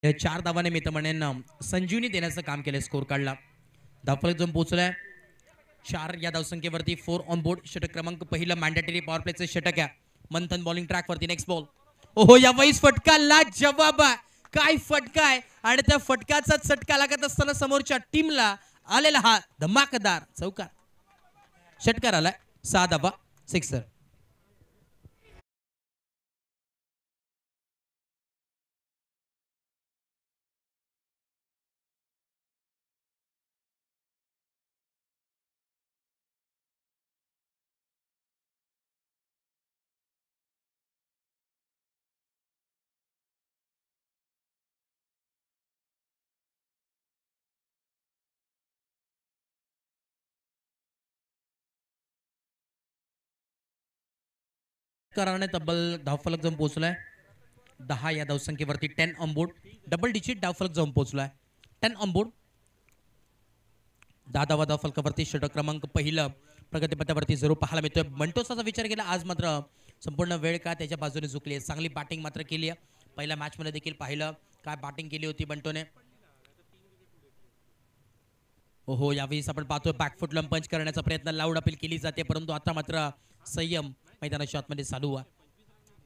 चार धावाने मी तर म्हणेन संजीवनी देण्याचं काम केलं स्कोर कार्डला. धावफलक जाऊन पोहोचलाय 4 या धावसंख्येवरती 4 ऑन बोर्ड. षटक क्रमांक पहिला मॅन्डेटरी पॉवर प्लेचं षटक आहे. मंथन बॉलिंग ट्रॅक वरती नेक्स्ट बॉल. ओहो यावेळीस फटका ला जवाब आहे. काय फटका आहे आणि त्या फटक्याचा चटका लागत असताना समोरच्या टीमला आलेला हा धमाकेदार चौकार. षटकार आलाय 6 धावा सिक्सर. कराने तब्बल धावफलक जाऊन पोहोचलाय 10 या धावसंख्येवरती 10 ऑन बोर्ड. डबल डिजिट धावफलक जाऊन पोहोचलाय 10 ऑन बोर्ड. 10 धावा धावफलकावरती षटक क्रमांक पहिलं प्रगतीपथावरती जरूर पाहायला मिळतोय. मंटोसाचा विचार केला आज मात्र संपूर्ण वेळ का त्याच्या बाजूने झुकली आहे. चांगली बॅटिंग मात्र केली आहे. पहिल्या मॅचमध्ये देखील पाहिलं काय बॅटिंग केली होती बंटोने. हो यावेळेस आपण पाहतोय बॅकफुट लंप पंच करण्याचा प्रयत्न लाऊड अपील केली जाते परंतु आता मात्र संयम मैदानाच्या आतमध्ये चालू आहे.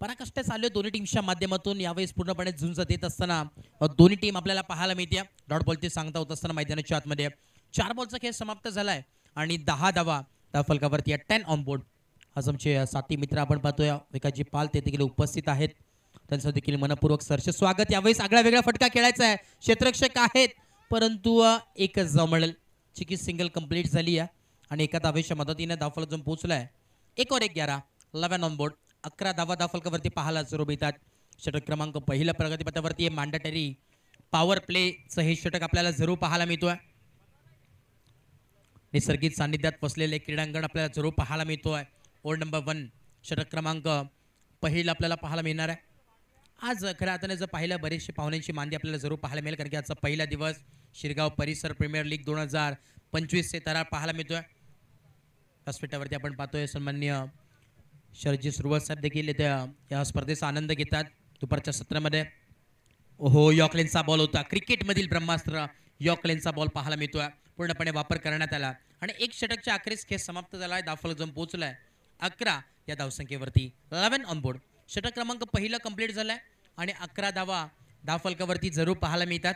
पराकष्ट चालू आहे दोन्ही टीमच्या माध्यमातून. यावेळेस पूर्णपणे झुंज देत असताना दोन्ही टीम आपल्याला पाहायला मिळते. डॉट बॉलची सांगता होत असताना मैदानाच्या आतमध्ये 4 बॉलचा खेळ समाप्त झालाय आणि 10 धावा त्या फलकावरती 10 ऑन बोर्ड. आज आमचे साथी मित्र आपण पाहतोय विकासजी पाल ते देखील उपस्थित आहेत. त्यांचं देखील मनपूर्वक सरचे स्वागत. यावेळेस आगळा वेगळा फटका खेळायचा आहे. क्षेत्ररक्षक आहेत परंतु एकच जमळ चिकी सिंगल कंप्लीट झाली आहे आणि एका धावेच्या मदतीने धावफलक जाऊन पोहोचलाय 1 और 1 11 11 ऑन बोर्ड. 11 धावा धावफलकावरती पाहायला जरूर येतात. षटक क्रमांक पहिल्या प्रगतीपथावरती मॅन्डेटरी पॉवर प्लेचं हे षटक आपल्याला जरूर पाहायला मिळतोय. निसर्गिक सानिध्यात बसलेले क्रीडांगण आपल्याला जरूर पाहायला मिळतोय. ओल्ड नंबर 1 षटक क्रमांक पहिला आपल्याला पाहायला मिळणार आहे. आज खऱ्या अर्थाने जर पाहिलं बरेचसे पाहुण्यांची मांदी आपल्याला जरूर पाहायला मिळेल कारण की आजचा पहिला दिवस शिरगाव परिसर प्रीमियर लीग 2025 चे तरार पाहायला मिळतोय. व्यासपीठावरती आपण पाहतोय सन्माननीय शरदजी सुरुवात साहेब देखील या स्पर्धेचा आनंद घेतात दुपारच्या सत्रामध्ये. हो यॉकलेनचा बॉल होता. क्रिकेटमधील ब्रह्मास्त्र यॉकलेनचा बॉल पाहायला मिळतोय. पूर्णपणे वापर करण्यात आला आणि एक षटकच्या अखेरीस खेळ समाप्त झालाय. धावफलक जाऊन पोहोचलाय 11 या धावसंख्येवरती 11 ऑन बोर्ड. षटक क्रमांक पहिला कंप्लीट झालाय आणि 11 धावा धावफलकावरती जरूर पाहायला मिळतात.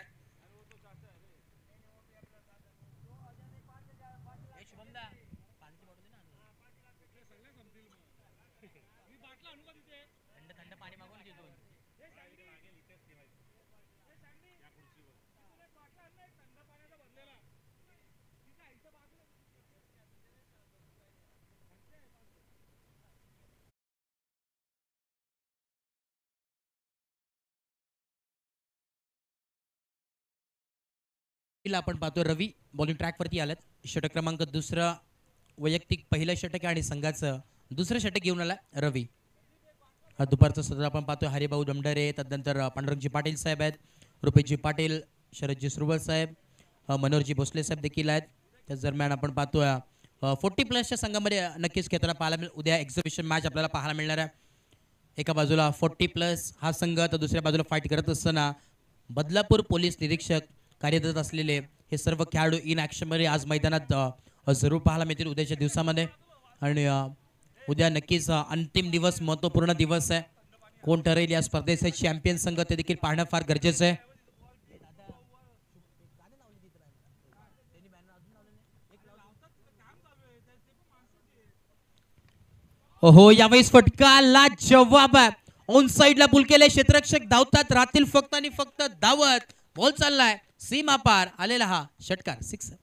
आपण पाहतो रवी बॉलिंग ट्रॅकवरती आलात. षटक क्रमांक दुसरा वैयक्तिक पहिलं षटक आहे आणि संघाचं दुसरं षटक घेऊन आला रवी. हा दुपारचं सत्र आपण पाहतोय हरिभाऊ दमडरे त्यानंतर पांडुरंगजी पाटील साहेब आहेत. रुपेशजी पाटील शरदजी सुरवत साहेब मनोहरजी भोसले साहेब देखील आहेत. त्याच दरम्यान आपण पाहतोय 40+ संघामध्ये नक्कीच खेळताना पाहायला मिळेल. उद्या एक्झिबिशन मॅच आपल्याला पाहायला मिळणार आहे. एका बाजूला 40+ हा संघ तर दुसऱ्या बाजूला फाईट करत असताना बदलापूर पोलीस निरीक्षक कार्यरत असलेले हे सर्व खेळाडू इन ॲक्शनमध्ये आज मैदानात जरूर पाहायला मिळतील उद्याच्या दिवसामध्ये. आणि उद्या नक्कीच अंतिम दिवस महत्त्वपूर्ण दिवस आहे. कोण ठरेल या स्पर्धेचे चॅम्पियन संघ ते देखील पाहणं फार गरजेचं आहे. हो यावेळेस फटका ला जवाब आहे. ऑन साइडला बुल केले. क्षेत्ररक्षक धावतात राहतील फक्त आणि फक्त धावत. बॉल चाललाय सीमा पार आलेला हा षटकार 6.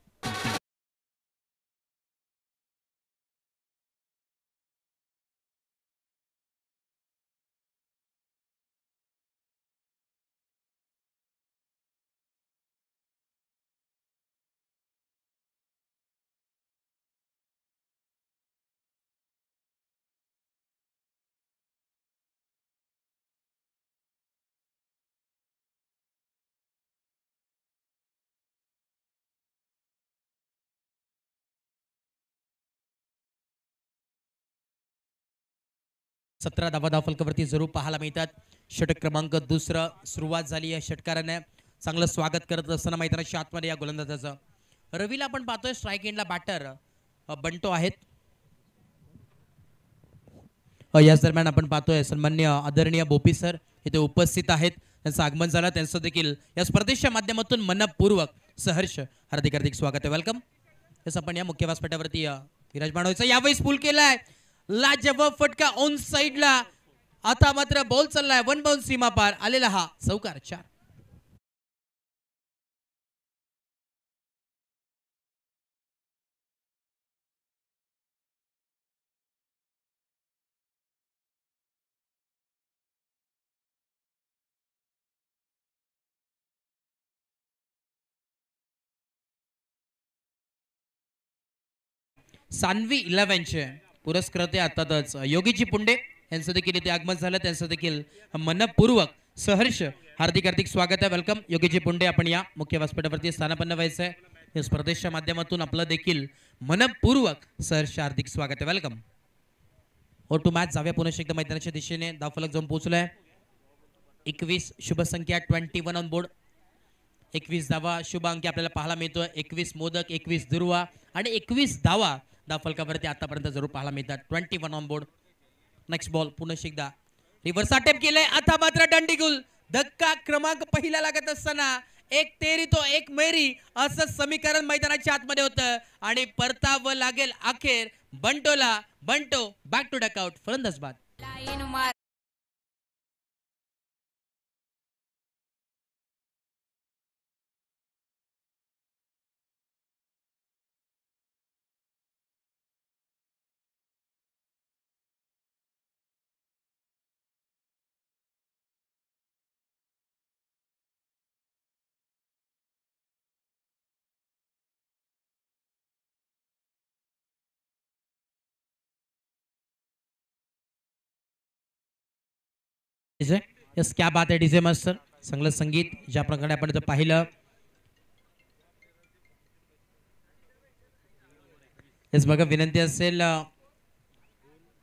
17 धावा धावफलकावरती जरूर पाहायला मिळतात. षटक क्रमांक दुसरं सुरुवात झाली आहे. षटकाराने चांगलं स्वागत करत असताना मैदानाच्या आतमध्ये या गोलंदाजाचं. रवीला आपण पाहतोय स्ट्राईक एंडला बॅटर बंटो आहेत. याच दरम्यान आपण पाहतोय सन्मान्य आदरणीय बोपी सर इथे उपस्थित आहेत. त्यांचं आगमन झालं. त्यांचं देखील या स्पर्धेच्या माध्यमातून मनपूर्वक सहर्ष हार्दिक हार्दिक स्वागत आहे. वेलकम. तसं आपण या मुख्य व्यासपीठावरती विराजमान व्हायचं. यावेळेस पूल केलाय लाजवाब फटका ऑन साइडला. आता मात्र बॉल चाललाय वन बाउंड सीमा पार आलेला हा चौकार 4. सान्वी 11चे पुरस्कृते आताच योगीजी पुंडे यांचं देखील इथे आगमन झालं. त्यांचं देखील मनपूर्वक सहर्ष हार्दिक हार्दिक स्वागत आहे. वेलकम योगीजी पुंडे. आपण या मुख्य व्यासपीठावरती स्थानापन्न व्हायचं आहे. या स्पर्धेच्या माध्यमातून आपलं देखील मनपूर्वक सहर्ष हार्दिक स्वागत आहे. वेलकम. और टू मॅच जाऊया पुन्हा एकदा मैदानाच्या दिशेने. धावफलक जाऊन पोहोचलाय 21 शुभ संख्या 21 ऑन बोर्ड. 21 धावा शुभ अंकी आपल्याला पाहायला मिळतोय. 21 मोदक 21 दुर्वा आणि 21 धावा धावफलकावरती आतापर्यंत जरूर पाहायला मिळतात. 21 ऑन बोर्ड. नेक्स्ट बॉल पुन्हा एकदा रिव्हर्स अटेम्प्ट केलंय. आता मात्र दंडीगुल. धक्का क्रमांक पहिला लागत असताना एक तेरी तो एक मेरी असं समीकरण मैदानाच्या आतमध्ये होतं आणि परतावं लागेल अखेर बंटोला. बंटो बॅक टू डकआउट फलंदाज बाद. यस क्या बात आहे डीजे मास्टर. चांगलं संगीत ज्या प्रकारे आपण इथं पाहिलं. यस बघा विनंती असेल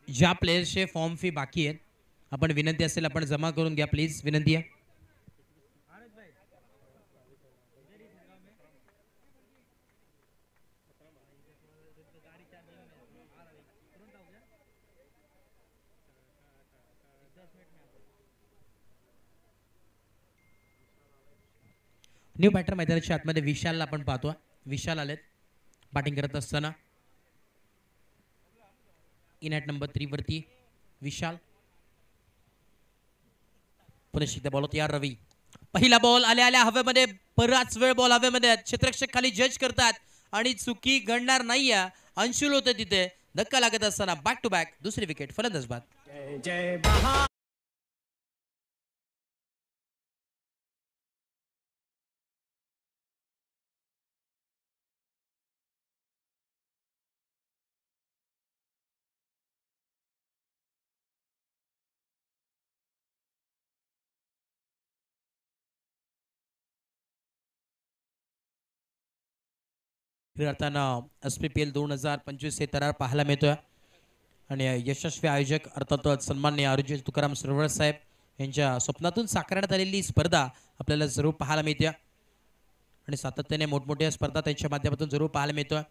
ज्या प्लेयर्सचे फॉर्म फी बाकी आहेत आपण विनंती असेल आपण जमा करून घ्या प्लीज. विनंती आहे. न्यू बॅटर मैदानाच्या आतमध्ये विशालला आपण पाहतो. विशाल आलेत बॅटिंग करत असताना. इन ॲट नंबर 3 वरती विशाल. पुन्हा एकदा बॉल तयार रवी. पहिला बॉल आल्या आल्या हवेमध्ये बराच वेळ बॉल हवेमध्ये. क्षेत्ररक्षक खाली जज करतात आणि चुकी घडणार नाहीये. अंशुल होते तिथे. धक्का लागत असताना बॅक टू बॅक दुसरी विकेट फलंदाज बाद. अर्थानं SPPL 2025 हे तरार पाहायला मिळतोय आणि यशस्वी आयोजक अर्थातच सन्माननीय आरोग्य तुकाराम सरवळ साहेब यांच्या स्वप्नातून साकारण्यात आलेली स्पर्धा आपल्याला जरूर पाहायला मिळते आणि सातत्याने मोठमोठ्या स्पर्धा त्यांच्या माध्यमातून जरूर पाहायला मिळतोय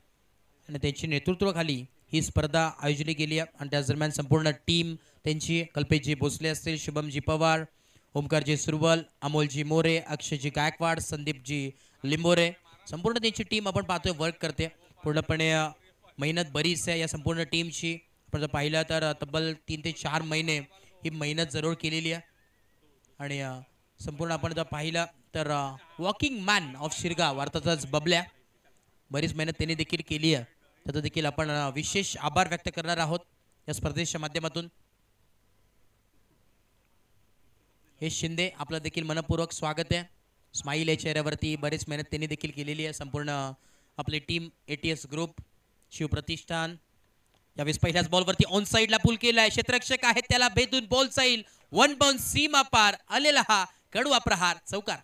आणि त्यांची नेतृत्वाखाली ही स्पर्धा आयोजली गेली आहे आणि त्याच दरम्यान संपूर्ण टीम त्यांची कल्पेशजी भोसले असतील, शुभमजी पवार, ओमकारजी सुरवल, अमोलजी मोरे, अक्षयजी गायकवाड, संदीपजी लिंबोरे संपूर्ण त्यांची टीम आपण पाहतोय वर्क करते पूर्णपणे. मेहनत बरीच आहे या संपूर्ण टीमची. आपण जर पाहिलं तर तब्बल 3 ते 4 महिने ही मेहनत जरूर केलेली आहे आणि संपूर्ण आपण जर पाहिलं तर वॉकिंग मॅन ऑफ शिरगाव अर्थातच बबल्या बरीच मेहनत त्यांनी देखील केली आहे. त्याचा देखील आपण विशेष आभार व्यक्त करणार आहोत या स्पर्धेच्या माध्यमातून. हे शिंदे आपलं देखील मनपूर्वक स्वागत आहे. स्माईल या चेहऱ्यावरती बरीच मेहनत त्यांनी देखील केलेली आहे. संपूर्ण आपली टीम ATS ग्रुप शिवप्रतिष्ठान. यावेळेस पहिल्याच बॉलवरती ऑन साइडला पूल केलाय. क्षेत्ररक्षक आहेत त्याला भेदून बॉल जाईल वन बाउंड सीमा पार आलेला हा कडवा प्रहार चौकार.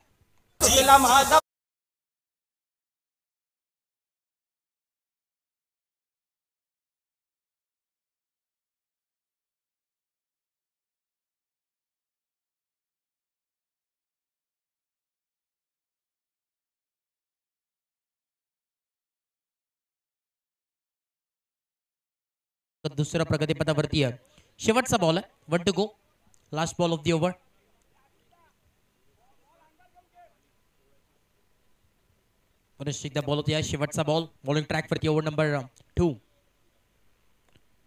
दुसऱ्या प्रगतीपथावरती आहे. शेवटचा बॉल आहे, 1 to go, last ball of the over. एकदा बॉल होती, शेवटचा बॉल, बॉलिंग ट्रॅकवरती, ओव्हर नंबर 2.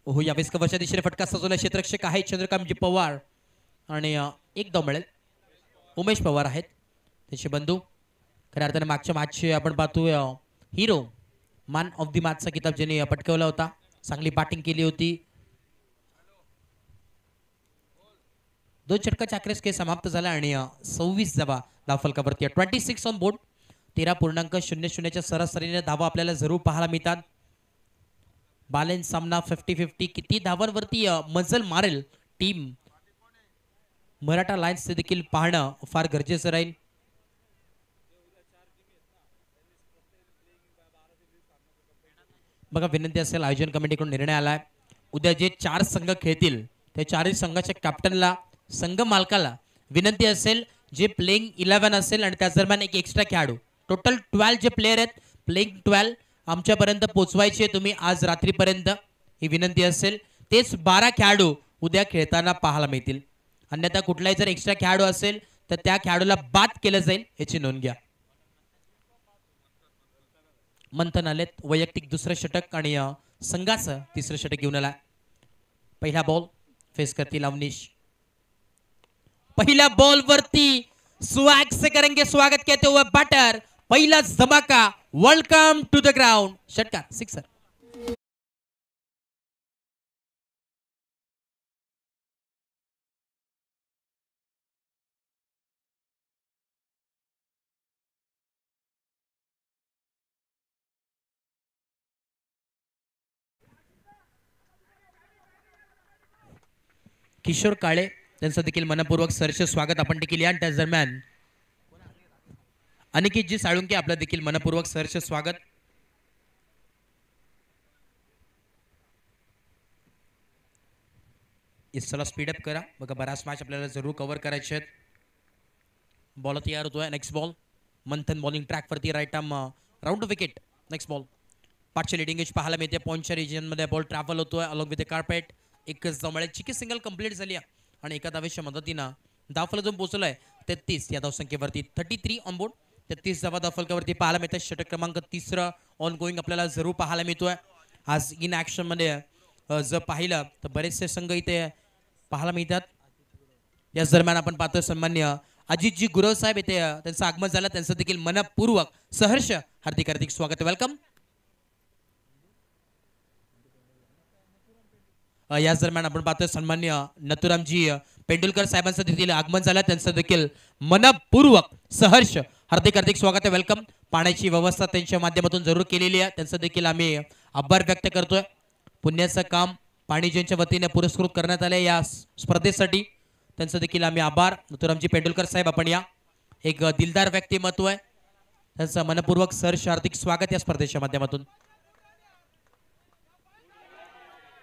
ओहो, यावेळेस कव्हरच्या दिशेने फटका सजवला, क्षेत्ररक्षक आहे चंद्रकांतजी पवार आणि एक धाव मिळेल. उमेश पवार आहेत त्याचे बंधू. खऱ्या अर्थाने मागच्या मॅचचे आपण पाहतोय हिरो, मॅन ऑफ दी मॅचचा किताब ज्यांनी पटकवला होता. चांगली बॅटिंग केली होती. 2 षटकाच्या अखेरीस खेळ समाप्त झाला आणि 26 धावा धावफलकावरती, 26 ऑन बोर्ड. 13.00च्या सरासरीने धावा आपल्याला जरूर पाहायला मिळतात. बॅलन्स सामना 50-50. किती धावांवरती मजल मारेल टीम मराठा लायन्स देखील पाहणं फार गरजेचं राहील. बघा, विनंती असेल, आयोजन कमिटीकडून निर्णय आलाय, उद्या जे 4 संघ खेळतील त्या 4ही संघाच्या कॅप्टनला, संघ मालकाला विनंती असेल, जे प्लेइंग 11 असेल आणि त्याच दरम्यान एक एक्स्ट्रा खेळाडू, टोटल 12 जे प्लेयर आहेत, प्लेइंग 12 आमच्यापर्यंत पोचवायचे तुम्ही आज रात्रीपर्यंत, ही विनंती असेल. तेच 12 खेळाडू उद्या खेळताना पाहायला मिळतील. अन्यथा कुठलाही जर एक्स्ट्रा खेळाडू असेल तर त्या खेळाडूला बाद केलं जाईल, याची नोंद घ्या. मंथन आलेत, वैयक्तिक दुसरं षटक आणि संघाचं तिसरं षटक घेऊन आला. पहिला बॉल फेस करतील अवनीश. पहिल्या बॉल वरती स्वॅग से करेंगे स्वागत कहते हुए बैटर, पहिला धमाका, वेलकम टू द ग्राउंड, षटकार, सिक्सर. किशोर काळे त्यांचं देखील मनपूर्वक सरचे स्वागत आपण देखील या. त्याच दरम्यान अनिकेतजी साळुंके आपलं देखील मनपूर्वक सरचे स्वागत. चला स्पीडअप करा, बघा बराच मॅच आपल्याला जरूर कव्हर करायचे आहेत. बॉल तयार होतोय, नेक्स्ट बॉल. मंथन बॉलिंग ट्रॅकवरती, right arm round wicket. Next ball, पाचशे लिडिंग एज पाहायला मिळते. पॉईंटच्या रिजनमध्ये बॉल ट्रॅव्हल होतोय अलॉंग विथ द कार्पेट. एकच धाव मिळेल, चिकी सिंगल कंप्लीट झाली आहे आणि एका धावेच्या मदतीनं धावफलक जो पोहोचलाय 33 या धावसंख्येवरती, 33 ऑन बोर्ड. 33 धावा धावफलकावरती पाहायला मिळतात. षटक क्रमांक 3 ऑन गोईंग आपल्याला जरूर पाहायला मिळतोय. आज इन ॲक्शन मध्ये जर पाहिलं तर बरेचसे संघ इथे पाहायला मिळतात. याच दरम्यान आपण पाहतो सन्मान्य अजितजी गुरव साहेब इथे त्यांचं आगमन झालं, त्यांचं देखील मनपूर्वक सहर्ष हार्दिक हार्दिक स्वागत, वेलकम. याच दरम्यान आपण पाहतोय सन्मान्य नथुरामजी पेंडुलकर साहेबांचं देखील आगमन झालं, त्यांचं देखील मनपूर्वक सहर्ष हार्दिक हार्दिक स्वागत आहे, वेलकम. पाण्याची व्यवस्था त्यांच्या माध्यमातून जरूर केलेली आहे, त्यांचं देखील आम्ही आभार व्यक्त करतोय. पुण्याचं काम पाणी ज्यांच्या वतीने पुरस्कृत करण्यात आले या स्पर्धेसाठी, त्यांचं देखील आम्ही आभार. नथुरामजी पेंडुलकर साहेब आपण या, एक दिलदार व्यक्तिमत्व आहे, त्यांचं मनपूर्वक सहर्ष हार्दिक स्वागत या स्पर्धेच्या माध्यमातून.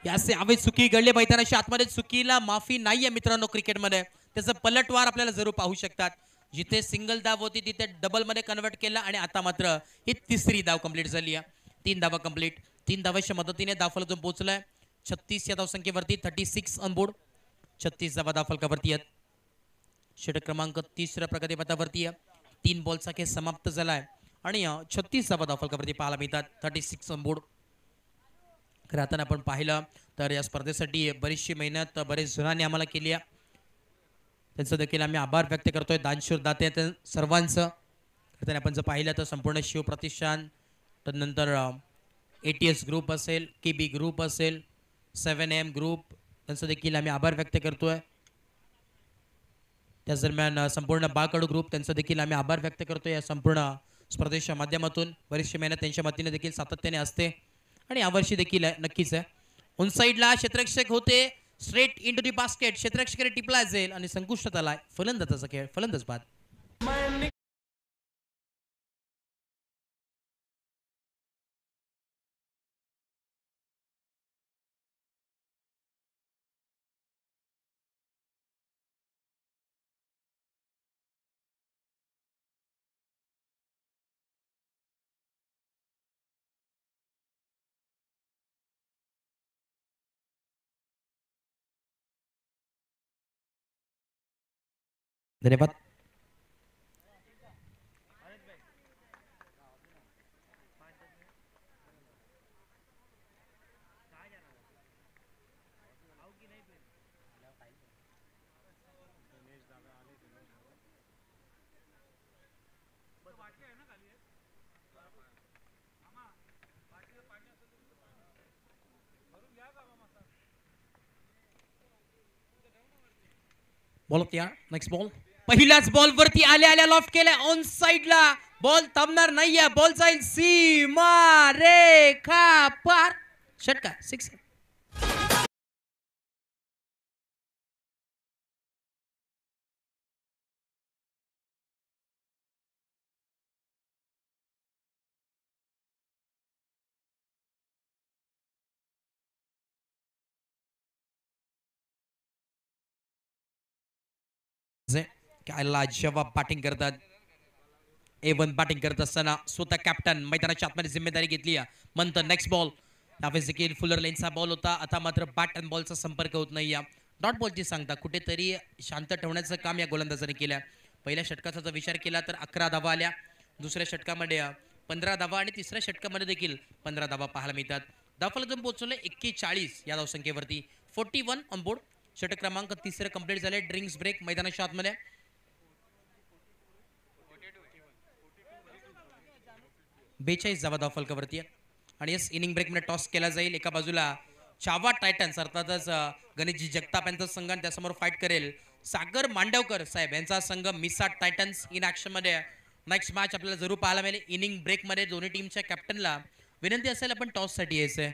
याचे आवे चुकी घडले, मैदानाच्या आतमध्ये चुकीला माफी नाहीये मित्रांनो. क्रिकेटमध्ये त्याचं पलटवार आपल्याला जरूर पाहू शकतात. जिथे सिंगल धाव होती तिथे डबल मध्ये कन्वर्ट केला आणि आता मात्र ही तिसरी धाव कंप्लीट झाली आहे. 3 धावा कंप्लीट, 3 धावांच्या मदतीने धावफलक जो पोहोचलाय 36 या धावसंख्येवरती, 36 ऑन बोर्ड. 36 धावा धावफलकावरती आहेत. षटक क्रमांक 3 प्रगतीपथावरती आहे. 3 बॉलचा खेळ समाप्त झालाय आणि 36 धावा धावफलकावरती पाहायला मिळतात, 36 ऑन बोर्ड. खरं आता आपण पाहिलं तर या स्पर्धेसाठी बरीचशी मेहनत बरेच जणांनी आम्हाला केली आहे, त्यांचं देखील आम्ही आभार व्यक्त करतोय. दानशूर दाते सर्वांचं. खरं आपण जर पाहिलं तर संपूर्ण शिव प्रतिष्ठान, त्यानंतर ATS ग्रुप असेल, KB ग्रुप असेल, 7AM ग्रुप, त्यांचं देखील आम्ही आभार व्यक्त करतोय. त्याच दरम्यान संपूर्ण बाळकडू ग्रुप, त्यांचं देखील आम्ही आभार व्यक्त करतोय. या संपूर्ण स्पर्धेच्या माध्यमातून बरीचशी मेहनत त्यांच्या वतीने देखील सातत्याने असते आणि यावर्षी देखील नक्कीच आहे. ऑन साइडला क्षेत्ररक्षक होते, स्ट्रेट इंटू दी बास्केट, क्षेत्ररक्षकाने टिपला जाईल आणि संकुष्टात आलाय. फलंदाजाचा खेळ, फलंदाज बाद. धन्यवाद. बॉल तयार. Next ball. पहिल्याच बॉल वरती आल्या आल्या लॉफ्ट केलाय ऑन साइडला. बॉल थांबणार नाहीये. बॉल जाईल सीमा रेखा पार. षटकार. 6. काय लाजवाब बॅटिंग करतात. A1 बॅटिंग करत असताना स्वतः कॅप्टन मैदानाच्या आतमध्ये जिम्मेदारी घेतली. Month next ball. यावेळेस देखील फुलर लेनचा बॉल होता. आता मात्र बॅट अँड बॉलचा संपर्क होत नाही. डॉट बॉलची सांगता कुठेतरी शांत ठेवण्याचं काम या गोलंदाजाने केलं. पहिल्या षटकाचा जर विचार केला तर 11 धावा आल्या. दुसऱ्या षटकामध्ये 15 धावा आणि तिसऱ्या षटकामध्ये देखील 15 धावा पाहायला मिळतात. धावफलक पोहोचवले 41 या धावसंख्येवरती. 41 ऑन बोर्ड. षटक क्रमांक 3 कंप्लीट झाले. ड्रिंक्स ब्रेक मैदानाच्या आतमध्ये. 42 धावा धावफलकावरती आणि यस इनिंग ब्रेकमध्ये टॉस केला जाईल. एका बाजूला चावा टायटन्स अर्थातच गणेशजी जगताप यांचा संघ आणि त्यासमोर फाईट करेल सागर मांडवकर साहेब यांचा संघ मिसा टायटन्स इन ऍक्शन मध्ये. नेक्स्ट मॅच आपल्याला जरूर पाहायला मिळेल. इनिंग ब्रेकमध्ये दोन्ही टीमच्या कॅप्टनला विनंती असेल आपण टॉससाठी यायचंय.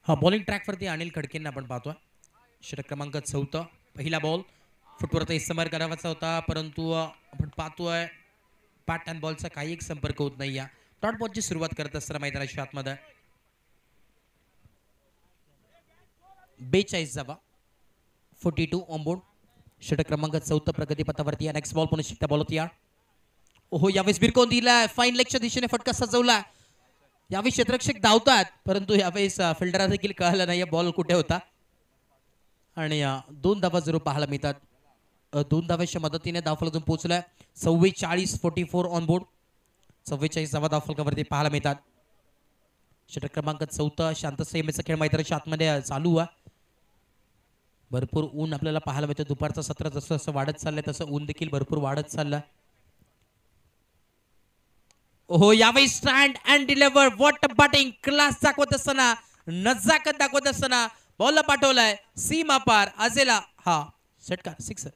हा बॉलिंग ट्रॅकवरती अनिल खडकेंना आपण पाहतोय. षटक क्रमांक 4. पहिला बॉल फुटवरचा इस्तेमाल करावाचा होता परंतु आपण पाहतोय बॅट अँड बॉलचा काही एक संपर्क होत नाही. डॉट बॉलची सुरुवात करत असताना मैदानाच्या आतमध्ये 42 धावा. 42 ऑन बोर्ड. षटक क्रमांक 4 प्रगतीपथावरती. नेक्स्ट बॉल पुन्हा शिकता बॉल होती. ओहो यावेळेस बिरकवून दिलाय. फाईन लेगच्या दिशेने फटका सजवला. यावेळी क्षेत्ररक्षक धावतात परंतु यावेळेस फिल्डरला देखील कळलं नाही बॉल कुठे होता आणि 2 धावा जरूर पाहायला मिळतात. 2 धाव्याच्या मदतीने धावफलकातून पोहोचलाय. 44-44 ऑन बोर्ड. 44 धावा धावफलकावरती पाहायला मिळतात. षटक क्रमांक 4 शांत संयमेचा खेळ मैदानाच्या आतमध्ये चालू आहे. भरपूर ऊन आपल्याला पाहायला मिळतं. दुपारचं सत्र जसं जसं वाढत चाललंय तसं ऊन देखील भरपूर वाढत चाललंय. ओहो यावेळी stand and deliver. What batting class दाखवत असताना नजाकत दाखवत असताना बॉलला पाठवलाय सीमा पार. आजेला हा षटकार. 6.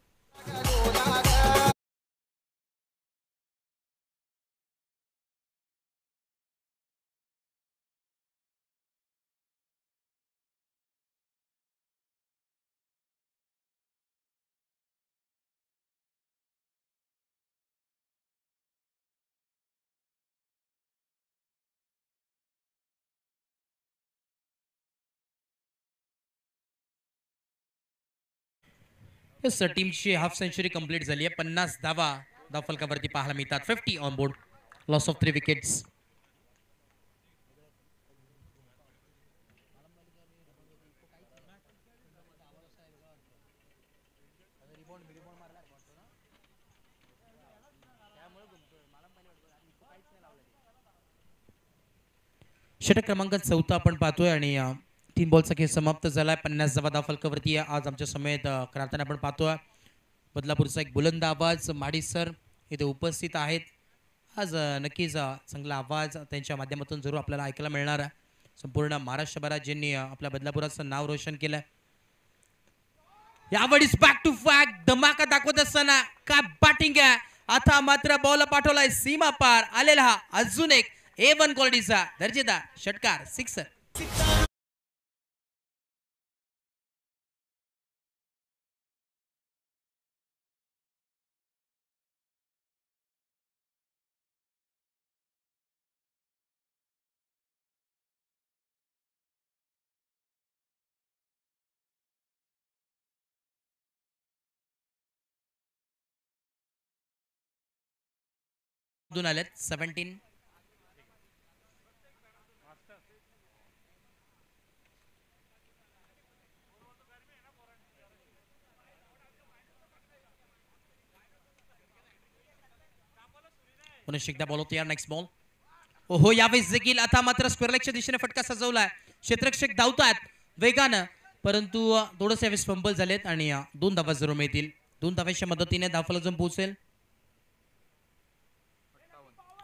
यस टीमची हाफ सेंचुरी कंप्लीट झाली आहे. 50 धावा धावफलकावरती पाहायला मिळतात. 50 on board. Loss of 3 wickets. षटक क्रमांक 4 आपण पाहतोय आणि 3 बॉलचा खेळ समाप्त झालाय. 50 धावा धावफलकावरती आज आमच्या समेत करताना आपण पाहतोय बदलापूरचा एक बुलंद आवाज माडी सर इथे उपस्थित आहेत आज नक्कीच चांगला आवाज त्यांच्या माध्यमातून जरूर आपल्याला ऐकायला मिळणार आहे. संपूर्ण महाराष्ट्रभरात ज्यांनी आपल्या बदलापुराचं नाव रोशन केलंय. यावेळीच बॅक टू बॅक धमाका दाखवत असताना काय बॅटिंग आहे. आता मात्र बॉल पाठवलाय सीमा पार आलेला हा अजून एक A1 क्वालिटीचा दर्जेदार षटकार सिक्सर. आलेत 17. पुन्हा एकदा बॉल होतो यार. Next ball. ओहो यावेळेस देखील आता मात्र स्क्वेअर लेगच्या दिशेने फटका सजवलाय. क्षेत्ररक्षक धावतात वेगानं परंतु थोडंसं यावेळेस फंबल झालेत आणि 2 धावा जरूर मिळतील. 2 धाव्याच्या मदतीने धावफलक पोहोचेल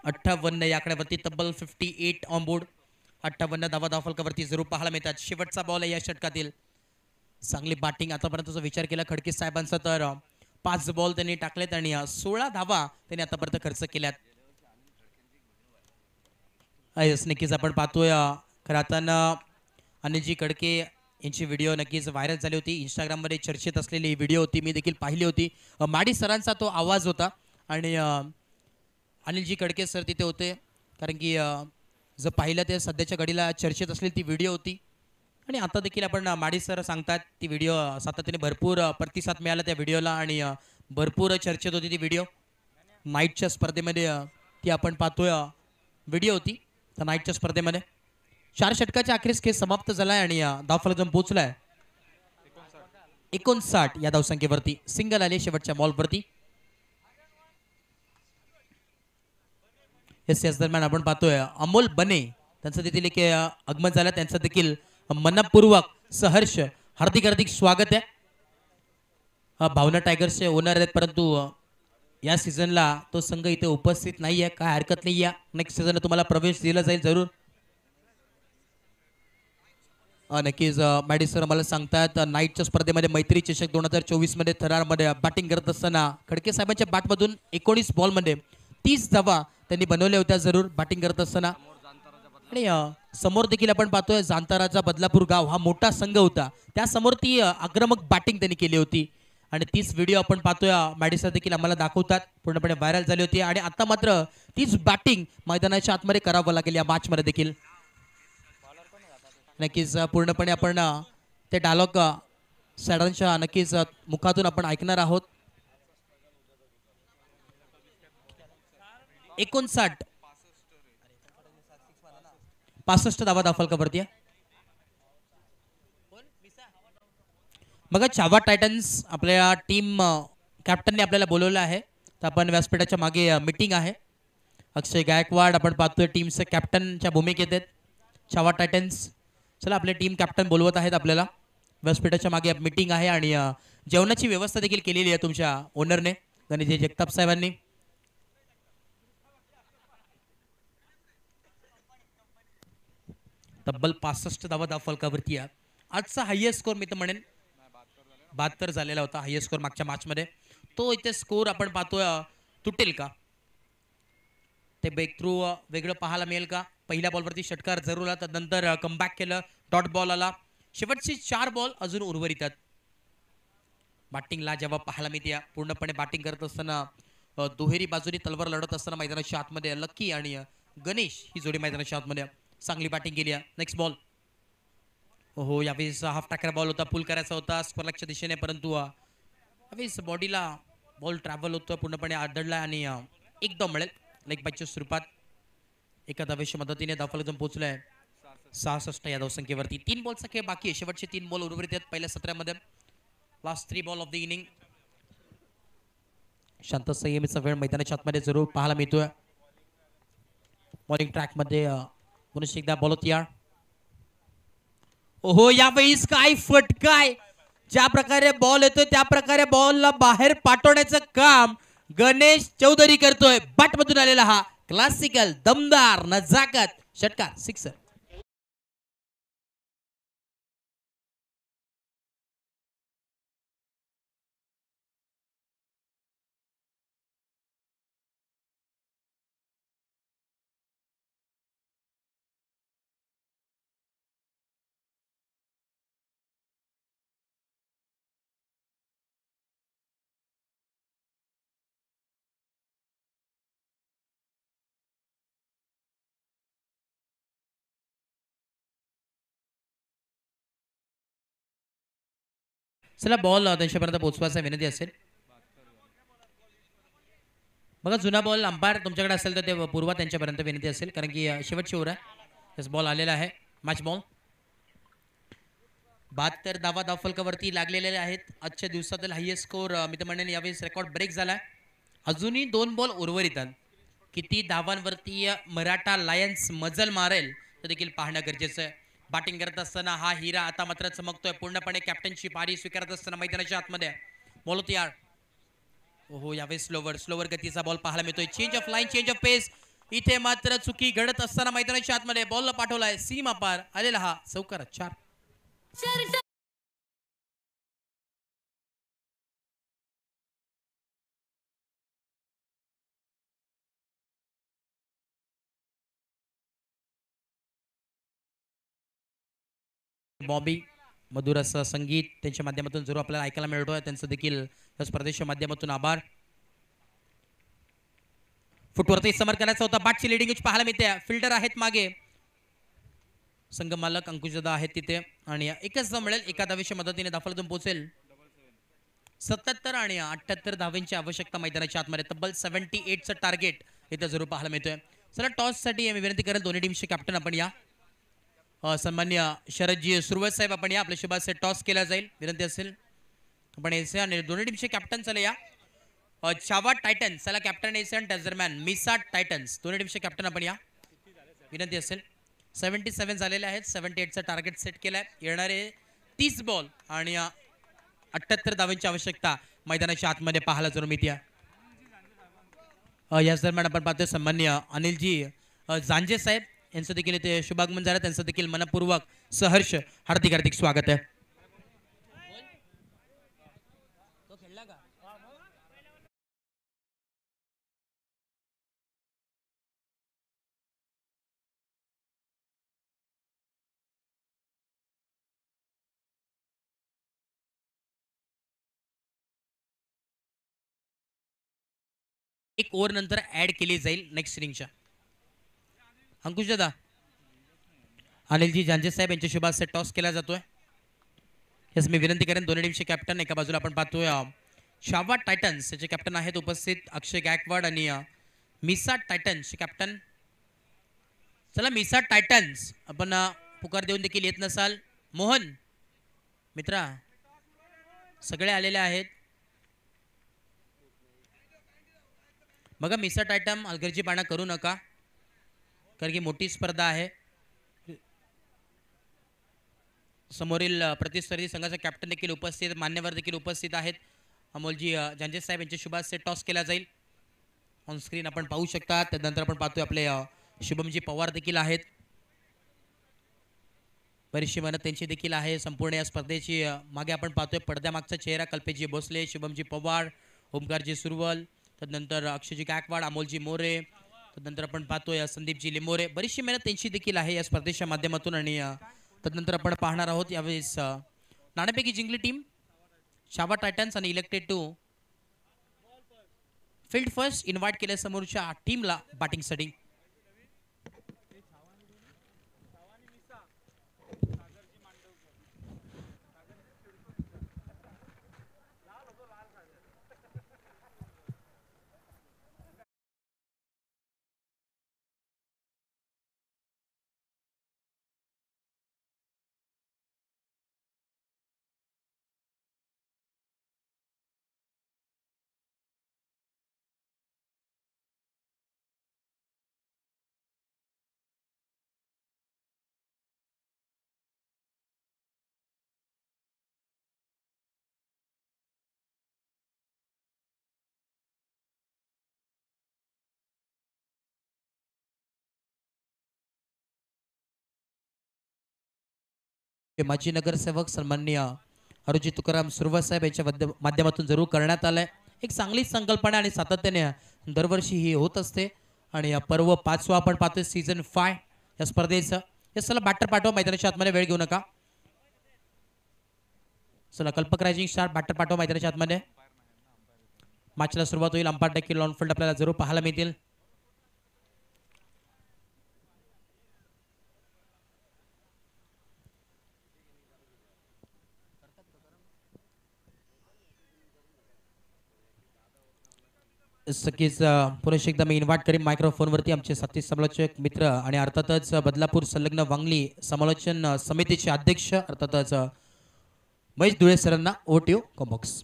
58 या आकड्यावरती. तब्बल 58 ऑन बोर्ड. 58 धावा धावफलकावरती जरूर पाहायला मिळतात. शेवटचा बॉल आहे या षटकातील. चांगली बॅटिंग आतापर्यंतचा विचार केला खडके साहेबांचा तर 5 बॉल त्यांनी टाकलेत आणि 16 धावा त्यांनी आतापर्यंत खर्च केल्यात. नक्कीच आपण पाहतोय खरं आता अनिलजी खडके यांची व्हिडिओ नक्कीच व्हायरल झाली होती. इंस्टाग्राममध्ये चर्चेत असलेली व्हिडिओ होती. मी देखील पाहिली होती. माडी सरांचा तो आवाज होता आणि अनिलजी खडके सर तिथे होते कारण की जर पाहिलं ते सध्याच्या घडीला चर्चेत असलेली ती व्हिडिओ होती. आणि आता देखील आपण माडी सर सांगतात ती व्हिडिओ सातत्याने भरपूर प्रतिसाद मिळाला त्या व्हिडिओला आणि भरपूर चर्चेत होती ती व्हिडिओ. नाईटच्या स्पर्धेमध्ये ती आपण पाहतोय व्हिडिओ होती. तर नाईटच्या स्पर्धेमध्ये 4 षटकाच्या अखेरीस खेळ समाप्त झालाय आणि धावफलक पोहोचलाय 59 या धावसंख्येवरती. सिंगल आले शेवटच्या बॉलवरती. याच दरम्यान आपण पाहतोय अमोल बने त्यांचं देखील एक आगमन झालं. त्यांचं देखील मनपूर्वक सहर्ष हार्दिक स्वागत आहे. भावना टायगर्सचे ओनर आहेत परंतु या सीझनला तो संघ इथे उपस्थित नाही आहे. काय हरकत नाही. या नेक्स्ट सीझनला तुम्हाला प्रवेश दिला जाईल जरूर. नक्कीच मॅडी सर मला सांगतात नाईटच्या स्पर्धेमध्ये मैत्री चषक 2024 मध्ये थरारमध्ये बॅटिंग करत असताना खडके साहेबांच्या बॅटमधून 19 बॉलमध्ये 30 धावा त्यांनी बनवल्या होत्या जरूर बॅटिंग करत असताना. आणि समोर देखील आपण पाहतोय जांताराचा बदलापूर गाव हा मोठा संघ होता. त्या समोर ती आक्रमक बॅटिंग त्यांनी केली होती आणि तीच व्हिडिओ आपण पाहतोय मॅडी सर देखील आम्हाला दाखवतात. पूर्णपणे व्हायरल झाली होती आणि आता मात्र तीच बॅटिंग मैदानाच्या आतमध्ये करावं लागेल या मॅच मध्ये देखील. नक्कीच पूर्णपणे आपण ते डायलॉग सरांच्या नक्कीच मुखातून आपण ऐकणार आहोत. 65 धावा धावफलकावरती आहे. बघा चावा टायटन्स आपल्या टीम कॅप्टनने आपल्याला बोलवलं आहे. तर आपण व्यासपीठाच्या मागे मीटिंग आहे. अक्षय गायकवाड आपण पाहतोय टीमचे कॅप्टनच्या भूमिकेत आहेत. चावा टायटन्स चला आपले टीम कॅप्टन बोलवत आहेत आपल्याला. व्यासपीठाच्या मागे मीटिंग आहे आणि जेवणाची व्यवस्था देखील केलेली आहे तुमच्या ओनरने गणेश जगताप साहेबांनी. तब्बल 65 धावा धावफलकावरती आहे. आजचा हायएस्ट स्कोर मी तर म्हणेन 72 झालेला होता हायएस्ट स्कोर मागच्या मॅचमध्ये. तो इथे स्कोर आपण पाहतोय तुटेल का ते ब्रेक थ्रू वेगळं पाहायला मिळेल का. पहिल्या बॉलवरती षटकार जरूर आला नंतर कमबॅक केलं. डॉट बॉल आला. शेवटची 4 बॉल अजून उर्वरित आहेत. बॅटिंगला जेव्हा पाहायला मिळते पूर्णपणे बॅटिंग करत असताना दुहेरी बाजूनी तलवार लढत असताना मैदानाच्या आतमध्ये लक्की आणि गणेश ही जोडी मैदानाच्या आतमध्ये चांगली बॅटिंग केली. Next ball. हो यावेळेस हाफ टाकरा बॉल होता. पुल करायचा होता स्क्वेअर लेगच्या दिशेने परंतु यावेळेस बॉडीला बॉल ट्रॅव्हल होतं पूर्णपणे आदळला आणि एकदम मिळेल लेग बायच्या स्वरूपात. एका धावेच्या मदतीने धावफलक पोहोचलाय 66 या धावसंख्येवरती. 3 बॉलचा खेळ बाकी आहे. शेवटचे 3 बॉल उर्वरित आहेत पहिल्या सत्रामध्ये. Last 3 ball of the inning. शांत संयमीचा वेळ मैदानाच्या आतमध्ये जरूर पाहायला मिळतोय. बॉलिंग ट्रॅक मध्ये पुन्हा एकदा बॉल होती यार. ओहो यावेळेस काय फटकाय. ज्या प्रकारे बॉल येतोय त्या प्रकारे बॉलला बाहेर पाठवण्याचं काम गणेश चौधरी करतोय. बॅटमधून आलेला हा क्लासिकल दमदार नजाकत षटकार सिक्सर. चला बॉल त्यांच्यापर्यंत पोहोचवायचा विनंती असेल. बघा जुना बॉल अंपायर तुमच्याकडे असेल तर ते पूर्वा त्यांच्यापर्यंत विनंती असेल कारण की शेवटची ओव्हर आहे. बॉल आलेला आहे मॅच बॉल. 72 धावा धावफलकावरती लागलेले आहेत. आजच्या दिवसातील हायएस्ट स्कोर मी तर म्हणेन यावेळेस रेकॉर्ड ब्रेक झाला. अजूनही 2 बॉल उर्वरित आहेत. किती धावांवरती मराठा लायन्स मजल मारेल ते देखील पाहणं गरजेचं आहे. बॅटिंग करत असताना हा हिरा आता मात्र चमकतोय. पूर्णपणे कॅप्टनची पारी स्वीकारत असताना मैदानाच्या आतमध्ये बॉल तयार. ओहो यावेळेस स्लोवर गतीचा बॉल पाहायला मिळतोय. Change of line change of pace. इथे मात्र चुकी घडत असताना मैदानाच्या आतमध्ये बॉलला पाठवलाय सीमा पार आलेला हा चौकार 4. बॉबी मधुर असं संगीत त्यांच्या माध्यमातून जरूर आपल्याला ऐकायला मिळतोय. त्यांचं देखील या स्पर्धेच्या माध्यमातून आभार. फुटवरती समर करायचा होता. बॅटची लिडिंग पाहायला मिळते. फिल्डर आहेत मागे. संघ मालक अंकुशदादा आहेत तिथे आणि एकच धाव मिळेल. एका धावेच्या मदतीने धावफलकातून पोहोचेल. 77 आणि 78 धावांची आवश्यकता मैदानाच्या आतमध्ये. तब्बल 78चं टार्गेट इथे जरूर पाहायला मिळतोय. चला टॉस साठी मी विनंती करेल दोन्ही टीमचे कॅप्टन आपण या. सन्मान्य शरदजी सुरवत साहेब आपण या. आपल्या शुभाचे टॉस केला जाईल विनंती असेल आपण यायचे आणि दोन्ही टीमचे कॅप्टन चला या. छावा टायटन्स चला कॅप्टन यायचे आणि त्याच दरम्यान मिसा टायटन्स दोन्ही टीमचे कॅप्टन आपण या विनंती असेल. 77 झालेले आहेत. 78चं टार्गेट सेट केलंय. येणारे 30 बॉल आणि 78 धावांची आवश्यकता मैदानाच्या आतमध्ये पाहायला जरूर मिळते. याच दरम्यान आपण पाहतोय सन्मान्य अनिलजी जांजे साहेब यांचं देखील इथे शुभागमन झालं. त्यांचं देखील मनपूर्वक सहर्ष हार्दिक हार्दिक स्वागत आहे. एक ओव्हर नंतर ऍड केली जाईल नेक्स्ट इनिंगच्या. अंकुश दादा अनिलजी जांजे साहेब यांच्या शुभाचे टॉस केला जातोय. यस मी विनंती करेन दोन्ही टीमचे कॅप्टन एका बाजूला आपण पाहतोय शावा टायटन्स याचे कॅप्टन आहेत उपस्थित अक्षय गायकवाड आणि मिसा टायटन्सचे कॅप्टन. चला मिसा टायटन्स आपण पुकार देऊन देखील येत नसाल. मोहन मित्रा सगळे आलेले आहेत. बघा मिसा टायटम अलगर्जीपणा करू नका कारण की मोठी स्पर्धा आहे. समोरील प्रतिस्पर्धी संघाचा कॅप्टन देखील उपस्थित मान्यवर देखील उपस्थित आहेत. अमोलजी जांजे साहेब यांच्या शुभाचे टॉस केला जाईल. ऑन स्क्रीन आपण पाहू शकता. त्यानंतर आपण पाहतोय आपले शुभमजी पवार देखील आहेत. बरीचशी मेहनत त्यांची देखील आहे संपूर्ण या स्पर्धेची. मागे आपण पाहतोय पडद्यामागचा चेहरा कल्पेशजी भोसले शुभमजी पवार ओमकारजी सुरवल त्यानंतर अक्षयजी गायकवाड अमोलजी मोरे त्यानंतर आपण पाहतोय संदीपजी लिंबोरे. बरीचशी मेहनत त्यांची देखील आहे या स्पर्धेच्या माध्यमातून आणि त्यानंतर आपण पाहणार आहोत यावेळेस नाणेफेकी जिंकली टीम शावा टायटन्स आणि elected to field first invite केल्या समोरच्या टीमला बॅटिंगसाठी. माजी नगरसेवक सन्माननीय अरुजी तुकाराम सुरवा साहेब यांच्या माध्यमातून जरूर करण्यात आलंय। एक चांगली संकल्पना आणि सातत्याने दरवर्षी ही होत असते आणि पर्व 5वा आपण पाहतोय सीझन 5 या स्पर्धेचं। या चला बॅटर पाठवा मैदानाच्या आतमध्ये, वेळ घेऊ नका। चला कल्पक रायझिंग स्टार बॅटर पाठवा मैदानाच्या आतमध्ये। मॅचला सुरुवात होईल। अंपायर देखील ऑन फील्ड आपल्याला जरूर पाहायला मिळतील। सकीच पुरुष एकदा मी इन्व्हाइट करीन मायक्रोफोनवरती आमचे साथी समालोचक मित्र आणि अर्थातच बदलापूर संलग्न वांगली समालोचन समितीचे अध्यक्ष अर्थातच महेश धुळे सरांना ओटीओ कॉम्बॉक्स।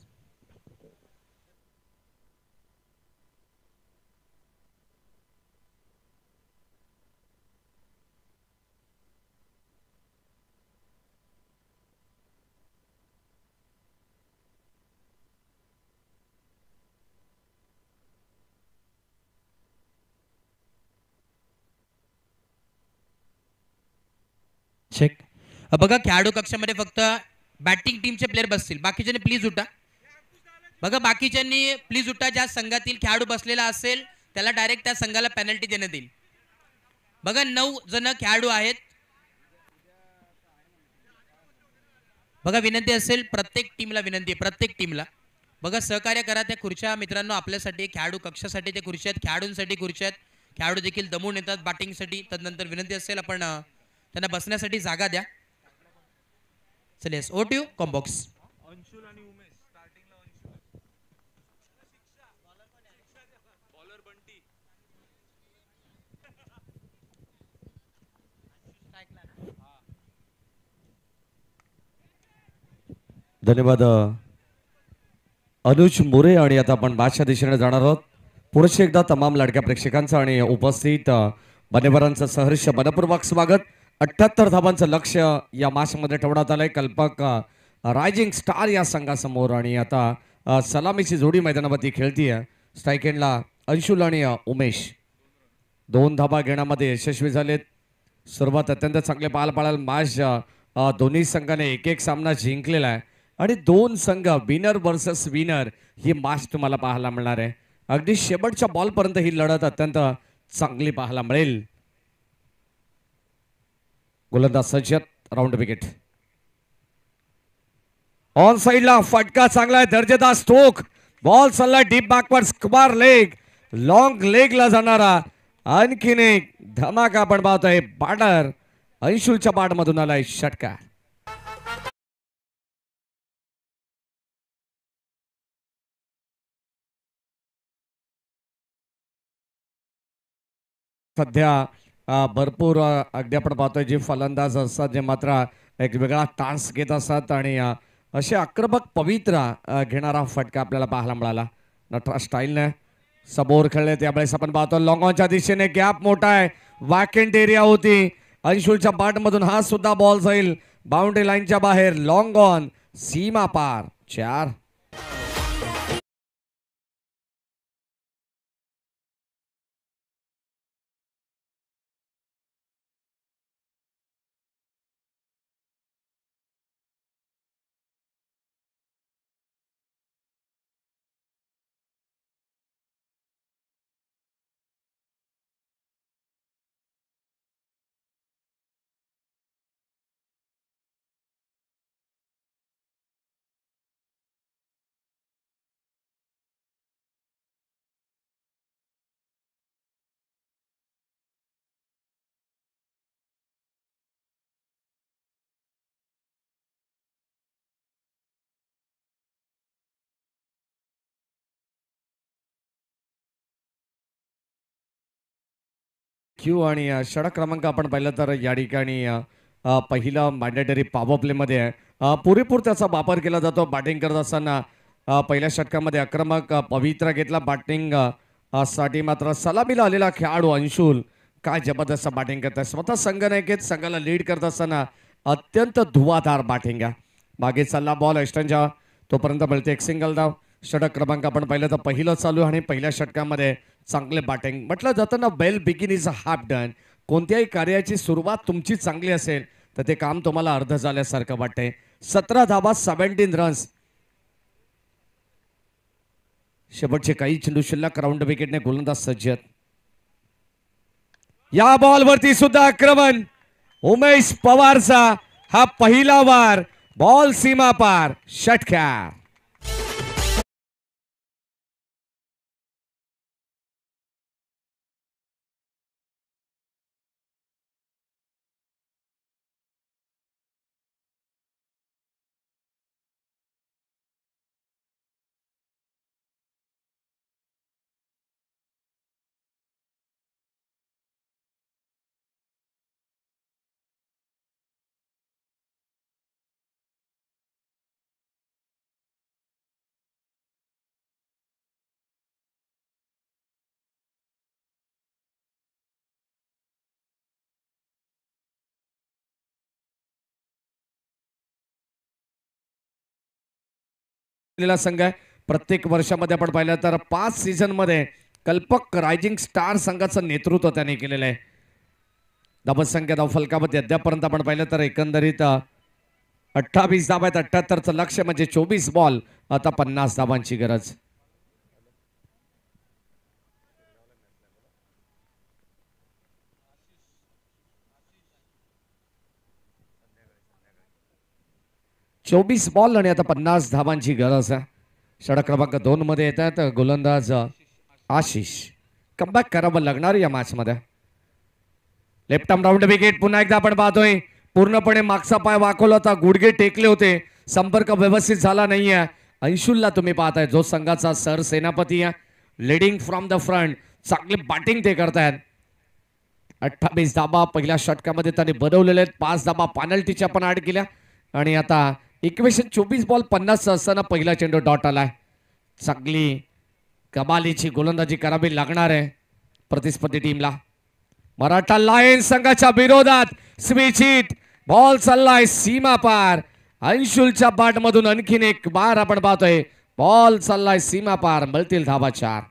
चेक बघा खेळाडू कक्षामध्ये फक्त बॅटिंग टीमचे प्लेयर बसतील, बाकीच्यांनी प्लीज उठा। बघा बाकीच्यांनी प्लीज उठा। ज्या संघातील खेळाडू बसलेला असेल त्याला डायरेक्ट त्या संघाला पेनल्टी देण्यात येईल। बघा 9 जण खेळाडू आहेत। बघा विनंती असेल प्रत्येक टीमला, विनंती आहे प्रत्येक टीमला बघा सहकार्य करा। त्या खुर्च्या मित्रांनो आपल्यासाठी खेळाडू कक्षासाठी ते खुर्च्या आहेत, खेळाडूंसाठी खुर्च्या आहेत। खेळाडू देखील दमून येतात बॅटिंगसाठी, तदनंतर विनंती असेल आपण त्यांना बसण्यासाठी जागा द्या। चल यस ओटीओ कॉम्बॉक्स। अंशुल आणि उमेश स्टार्टिंगला अंशुल बॉलर बंटी धन्यवाद अनुज मोरे। आणि आता आपण बादशाह दिशेने जाणार आहोत। पुढे एकदा तमाम लाडक्या प्रेक्षकांचं आणि उपस्थित मान्यवरांचं सहर्ष मनपूर्वक स्वागत। 78 धावांचं लक्ष्य या मॅचमध्ये ठेवण्यात आलंय कल्पक रायझिंग स्टार या संघासमोर। आणि आता सलामीची जोडी मैदानावरती खेळतीये। स्ट्राईक एंडला अंशुल आणि उमेश 2 धावा घेण्यामध्ये यशस्वी झालेत। सुरुवात अत्यंत चांगले पाहायला मॅच दोन्ही संघाने एक सामना जिंकलेला आहे आणि 2 संघ विनर वर्सेस विनर ही मॅच तुम्हाला पाहायला मिळणार आहे। अगदी शेवटच्या बॉलपर्यंत ही लढत अत्यंत चांगली पाहायला मिळेल। गोलंदाज सज्जत, राऊंड विकेट ऑन साइडला फटका चांगला आहे, दर्जेदार स्ट्रोक, बॉल चालला deep backward square leg, long लेगला जाणारा आणखीन एक धमाका आपण पाहतोय। बॅटर अंशुलच्या बॅट मधून आलाय षटकार। सध्या भरपूर अगदी आपण पाहतोय जे फलंदाज असतात जे मात्र एक वेगळा टास्क घेत असतात आणि असे आक्रमक पवित्र घेणारा फटका आपल्याला पाहायला मिळाला। नटरा स्टाईलने समोर खेळले त्यावेळेस आपण पाहतो लॉंग ऑनच्या दिशेने गॅप मोठा आहे, वॅकेंट एरिया होती। अंशुलच्या बॅट मधून हा सुद्धा बॉल जाईल बाउंड्री लाईनच्या बाहेर, लॉंग ऑन सीमा पार 4। क्यू आणि षटक क्रमांक आपण पाहिलं तर या ठिकाणी पहिला मॅन्डेटरी पॉवर प्ले मध्ये पुरेपूर त्याचा वापर केला जातो। बॅटिंग करत असताना पहिल्या षटकामध्ये आक्रमक पवित्र घेतला बॅटिंग साठी, मात्र सलामीला आलेला खेळाडू अंशुल काय जबरदस्त बॅटिंग करत आहे। स्वतः संघ नाही घेत, संघाला लीड करत असताना अत्यंत धुवाधार बॅटिंग आहे। मागे चालला बॉल एस्टनच्या, तोपर्यंत मिळते एक सिंगल धाव। षटक क्रमांक आपण पाहिलं तर पहिलं चालू आणि पहिल्या षटकामध्ये चांगले बॅटिंग म्हटलं जातं ना, well begin is a half done. कोणत्याही कार्याची सुरुवात तुमची चांगली असेल तर ते काम तुम्हाला अर्ध झाल्यासारखं वाटतंय. 17 धाबा 17 रन्स. शेवटचे काही चेंडू शिल्लक. राऊंड विकेटने गोलंदाज सज्ज. या बॉलवरती सुद्धा आक्रमण उमेश पवारचा. हा पहिला वार. बॉल सीमा पार. षटकार. संघ आहे. प्रत्येक वर्षामध्ये आपण पाहिलं तर 5 सीझन मध्ये कल्पक रायझिंग स्टार संघाचं नेतृत्व त्याने केलेलं आहे. धावसंख्या धावफलकामध्ये अद्यापर्यंत आपण पाहिलं तर एकंदरीत 28 धावा आहेत. 78चं लक्ष म्हणजे 24 बॉल. आता 50 धावांची गरज. चोवीस बॉल आणि आता 50 धावांची गरज आहे. षटक क्रमांक 2 मध्ये येतात गोलंदाज आशिष. कमबॅक करावं लागणार या मॅच मध्ये. Left arm round wicket. पुन्हा एकदा आपण पाहतोय पूर्णपणे मागचा पाय वाकवला होता. गुडघे टेकले होते. संपर्क व्यवस्थित झाला नाहीये. अंशुलला तुम्ही पाहताय जो संघाचा सर सेनापती आहे. Leading from the front. चांगली बॅटिंग ते करतायत. 28 धाबा पहिल्या षटकामध्ये त्यांनी बनवलेले आहेत. 5 धाबा पेनल्टीच्या पण ऍड केल्या आणि आता इक्वेशन 24 बॉल 50 असताना पहिला चेंडू डॉट आलाय. चांगली कमालीची गोलंदाजी करावी लागणार आहे प्रतिस्पर्धी टीमला. मराठा लायन्स संघाच्या विरोधात स्विच हिट. बॉल चाललाय सीमा पार. अंशुलच्या बॅट मधून आणखीन एक बार आपण पाहतोय. बॉल चाललाय सीमा पार. मिळतील धावा 4.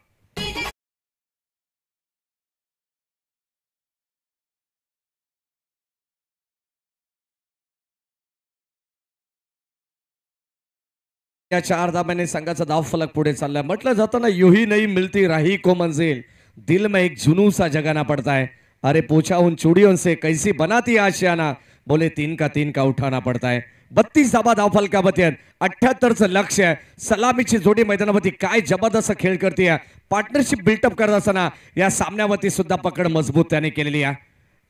या 4 धाब्याने संघाचा धावफलक पुढे चाललाय. म्हटलं जातं ना युही नहीं मिलती राही को मंजिल. दिल में एक जुनू सा जगाना पड़ता है. अरे पूछा उन चूड़ियों से कैसी बनाती आशियाना. बोले 3 का 3 का उठाना पड़ता है. 32 धाबा धावफलकावरती. 78चं लक्ष आहे. सलामीची जोडी मैदानावरती काय जबरदस्त खेळ करते. पार्टनरशिप बिल्टअप करत असताना या सामन्यावरती सुद्धा पकड मजबूत त्याने केलेली आहे.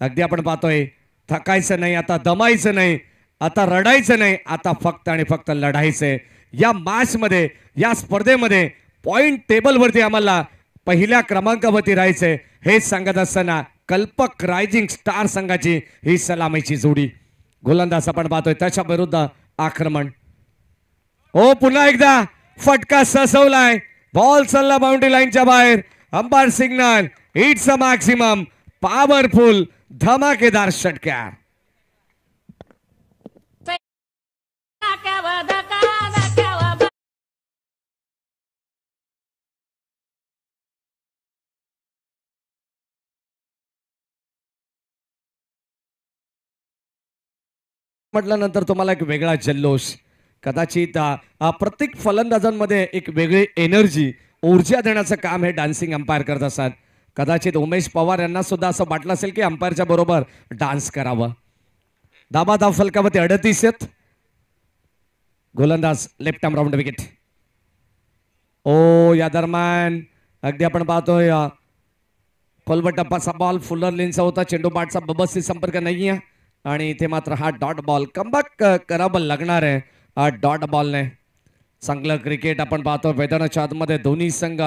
अगदी आपण पाहतोय थकायचं नाही, आता दमायचं नाही, आता रडायचं नाही, आता फक्त आणि फक्त लढायचंय. या मॅच मध्ये या स्पर्धेमध्ये पॉइंट टेबल वरती आम्हाला पहिल्या क्रमांकावरती राहायचंय हे सांगत असताना कल्पक रायझिंग स्टार संघाची ही सलामीची जोडी. गोलंदाज आपण पाहतोय त्याच्या विरुद्ध आक्रमण. ओ पुन्हा एकदा फटका ससवलाय. बॉल चालला बाउंड्री लाईनच्या बाहेर. Umpire signal. It's a maximum powerful धमाकेदार षटकार. म्हटल्यानंतर तुम्हाला एक वेगळा जल्लोष. कदाचित प्रत्येक फलंदाजांमध्ये एक वेगळी एनर्जी ऊर्जा देण्याचं काम हे डान्सिंग अंपायर करत असतात. कदाचित उमेश पवार यांना सुद्धा असं वाटलं असेल की अंपायरच्या बरोबर डान्स करावं. धाबा धाव फलकावरती 38 आहेत. गोलंदाज लेफ्ट आर्म राऊंड विकेट. ओ या दरम्यान अगदी आपण पाहतोय खोलवट टप्पाचा बॉल फुलर लेनचा होता. चेंडू पाठचा व्यवस्थित संपर्क नाहीये आणि इथे मात्र हा डॉट बॉल. कमबॅक करावं लागणार आहे डॉट बॉलने. चांगलं क्रिकेट आपण पाहतो मैदानाच्या आतमध्ये. दोन्ही संघ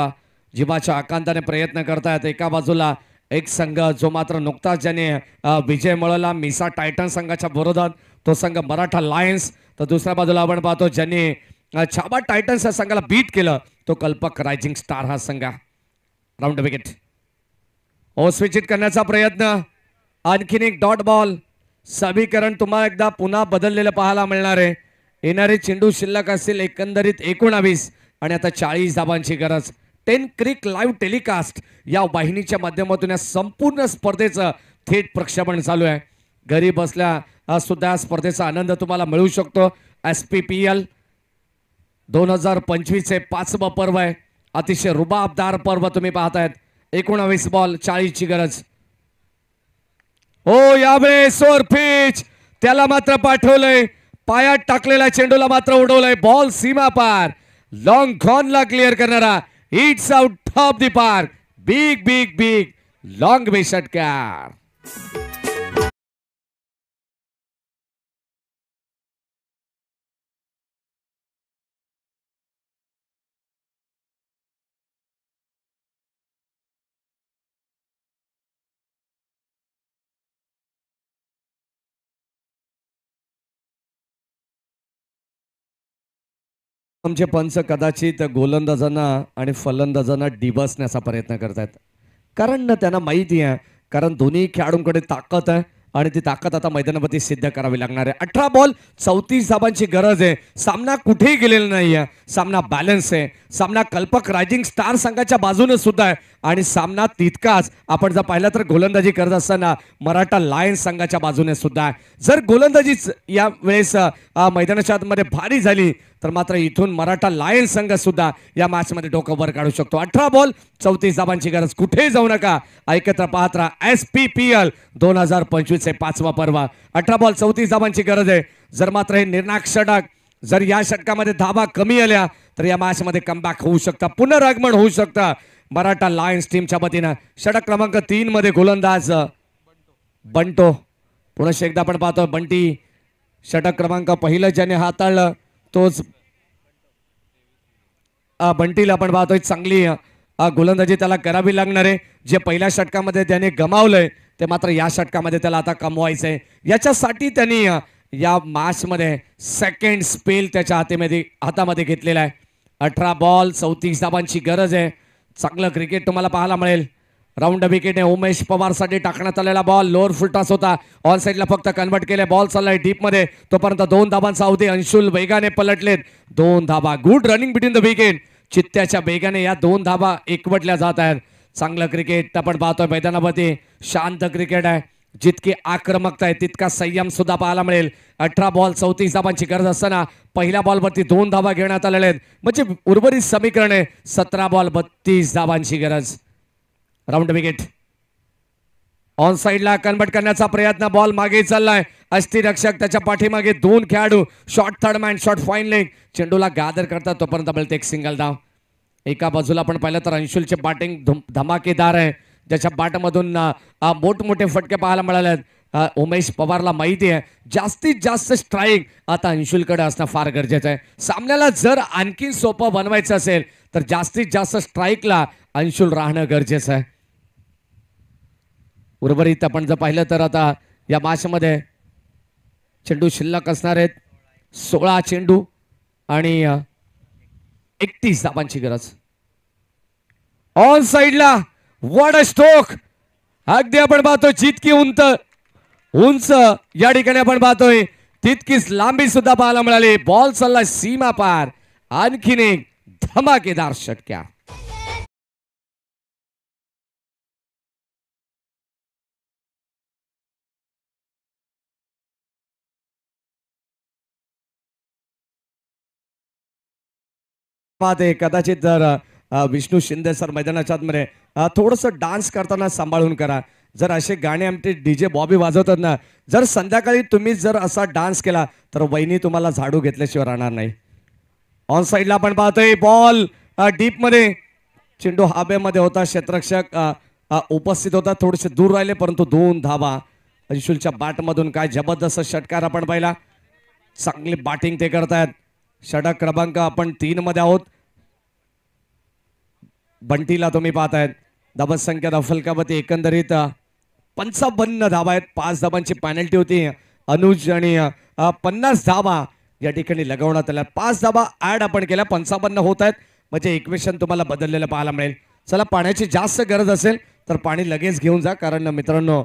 जीवाच्या आकांताने प्रयत्न करतायत. एका बाजूला एक संघ जो मात्र नुकताच ज्याने विजय मिळवला मिसा टायटन संघाच्या विरोधात तो संघ मराठा लायन्स. तर दुसऱ्या बाजूला आपण पाहतो ज्यांनी छाबा टायटन्स या संघाला बीट केलं तो कल्पक रायझिंग स्टार हा संघ. Round wicket. ओ स्विच हिट करण्याचा प्रयत्न. आणखीन एक डॉट बॉल. समीकरण तुम्हाला एकदा पुन्हा बदललेलं पाहायला मिळणार आहे. येणारे चेंडू शिल्लक असतील एकंदरीत 19 आणि आता 40 धाबांची गरज. 10 क्रिक लाईव्ह टेलिकास्ट या वाहिनीच्या माध्यमातून या संपूर्ण स्पर्धेचं थेट प्रक्षेपण चालू आहे. घरी बसल्या सुद्धा स्पर्धेचा आनंद तुम्हाला मिळू शकतो. SPPL 2025 चे 5वं पर्व आहे. अतिशय रुबाबदार पर्व तुम्ही पाहतायत. 19 बॉल 40 ची गरज. हो यावेळेस ओव्हर पिच त्याला मात्र पाठवलंय. पायात टाकलेला चेंडूला मात्र उडवलंय. बॉल सीमा पार. लॉंग कॉर्नला क्लिअर करणारा it's out of the park. Big big big long बे षटकार. आमचे पंच कदाचित गोलंदाजांना आणि फलंदाजांना डिबसण्याचा प्रयत्न करतायत. कारण त्यांना माहिती आहे कारण दोन्ही खेळाडूंकडे ताकद आहे आणि ती ताकद आता मैदानामध्ये सिद्ध करावी लागणार आहे. 18 बॉल 34 धाबांची गरज आहे. सामना कुठेही गेलेला नाही आहे. सामना बॅलन्स आहे. सामना कल्पक रायझिंग स्टार संघाच्या बाजूने सुद्धा आहे आणि सामना तितकाच आपण जर पाहिलं तर गोलंदाजी करत असताना मराठा लायन्स संघाच्या बाजूने सुद्धा आहे. जर गोलंदाजीच या वेळेस मैदानाच्या आतमध्ये भारी झाली तर मात्र इथून मराठा लायन्स संघ सुद्धा या मॅच मध्ये डोकं वर काढू शकतो. 18 बॉल 34 धाबांची गरज. कुठे जाऊ नका. ऐकत पाहत राहा SPPL 2025 चे 5वा पर्व. 18 बॉल 34 धाबांची गरज आहे. जर मात्र हे निर्णायक षटक जर या षटकामध्ये धाबा कमी आल्या तर या मॅच मध्ये कमबॅक होऊ शकता. पुनरागमन होऊ शकतं मराठा लायन्स टीमच्या वतीनं. षटक क्रमांक 3 मध्ये गोलंदाज बंटो. पुन्हा एकदा आपण पाहतो बंटी. षटक क्रमांक पहिलं ज्याने हाताळलं तोच बंटीला आपण पाहतोय. चांगली गोलंदाजी त्याला करावी लागणार आहे. जे पहिल्या षटकामध्ये त्याने गमावलंय ते मात्र या षटकामध्ये त्याला आता कमवायचंय. याच्यासाठी त्यांनी या मॅच मध्ये सेकंड स्पेल त्याच्या हातामध्ये घेतलेला आहे. 18 बॉल 34 धाबांची गरज आहे. चांगलं क्रिकेट तुम्हाला पाहायला मिळेल. राऊंड विकेटने उमेश पवारसाठी टाकण्यात आलेला बॉल लोअर फुल टॉस होता. ऑन साईडला फक्त कन्वर्ट केले. बॉल चाललाय डीप मध्ये. तोपर्यंत 2 धाबांचा अवधी. अंशुल वेगाने पलटलेत. 2 धाबा. Good running between the wicket. चित्त्याच्या वेगाने या 2 धाबा एकवटल्या जात आहेत. चांगलं क्रिकेट आपण पाहतोय मैदानावरती. शांत क्रिकेट आहे. जितकी आक्रमकता आहे तितका संयम सुद्धा पाहायला मिळेल. 18 बॉल 34 धाबांची गरज असताना पहिल्या बॉलवरती 2 धाबा घेण्यात आलेल्या आहेत. म्हणजे उर्वरित समीकरण आहे 17 बॉल 32 धाबांची गरज. Round wicket. ऑन साइडला कन्वर्ट करण्याचा प्रयत्न. बॉल मागे चाललाय. अष्टीरक्षक त्याच्या पाठीमागे 2 खेळाडू. Short third man short fine leg. चेंडूला गादर करतात तोपर्यंत मिळते एक सिंगल धाव. एका बाजूला आपण पाहिलं तर अंशुलचे बॅटिंग धमाकेदार आहे. ज्याच्या बॅटमधून मोठमोठे फटके पाहायला मिळाले. उमेश पवारला माहिती आहे जास्तीत जास्त स्ट्राईक आता अंशुलकडे असणं फार गरजेचं आहे. सामन्याला जर आणखी सोपं बनवायचं असेल तर जास्तीत जास्त स्ट्राईकला अंशुल राहणं गरजेचं आहे. उर्वरित आपण जर पाहिलं तर आता या मॅच मध्ये चेंडू शिल्लक असणार आहेत. 16 चेंडू आणि 31 धाबांची गरज. ऑन साइडला व्हॉट अ स्ट्रोक. अगदी आपण पाहतो जितकी उंच या ठिकाणी आपण पाहतोय तितकीच लांबी सुद्धा पाहायला मिळाली. बॉल चालला सीमा पार. आणखीन एक धमाकेदार षटकार. कदाचित जर विष्णू शिंदे सर मैदानाच्या आतमध्ये थोडंसं डान्स करताना सांभाळून करा. जर असे गाणे आमचे DJ बॉबी वाजवतात ना जर संध्याकाळी तुम्ही जर असा डान्स केला तर वहिनी तुम्हाला झाडू घेतल्याशिवाय राहणार नाही. ऑन साइडला आपण पाहतोय बॉल डीप मध्ये. चेंडू हवेमध्ये होता. क्षेत्ररक्षक उपस्थित होता. थोडेसे दूर राहिले परंतु 2 धावा. अंशुलच्या बॅटमधून काय जबरदस्त षटकार आपण पाहिला. चांगली बॅटिंग ते करतायत. षटक क्रमांक आपण 3 मध्ये आहोत. बंटीला तुम्ही पाहतायत. धावसंख्या दफलकावती एकंदरीत 55 धावा आहेत. 5 धाबांची पेनल्टी होती. अनुज आणि 50 धावा या ठिकाणी लगवण्यात आल्या. 5 धाबा ऍड आपण केल्या. 55 होत आहेत. म्हणजे इक्वेशन तुम्हाला बदललेलं पाहायला मिळेल. चला पाण्याची जास्त गरज असेल तर पाणी लगेच घेऊन जा कारण मित्रांनो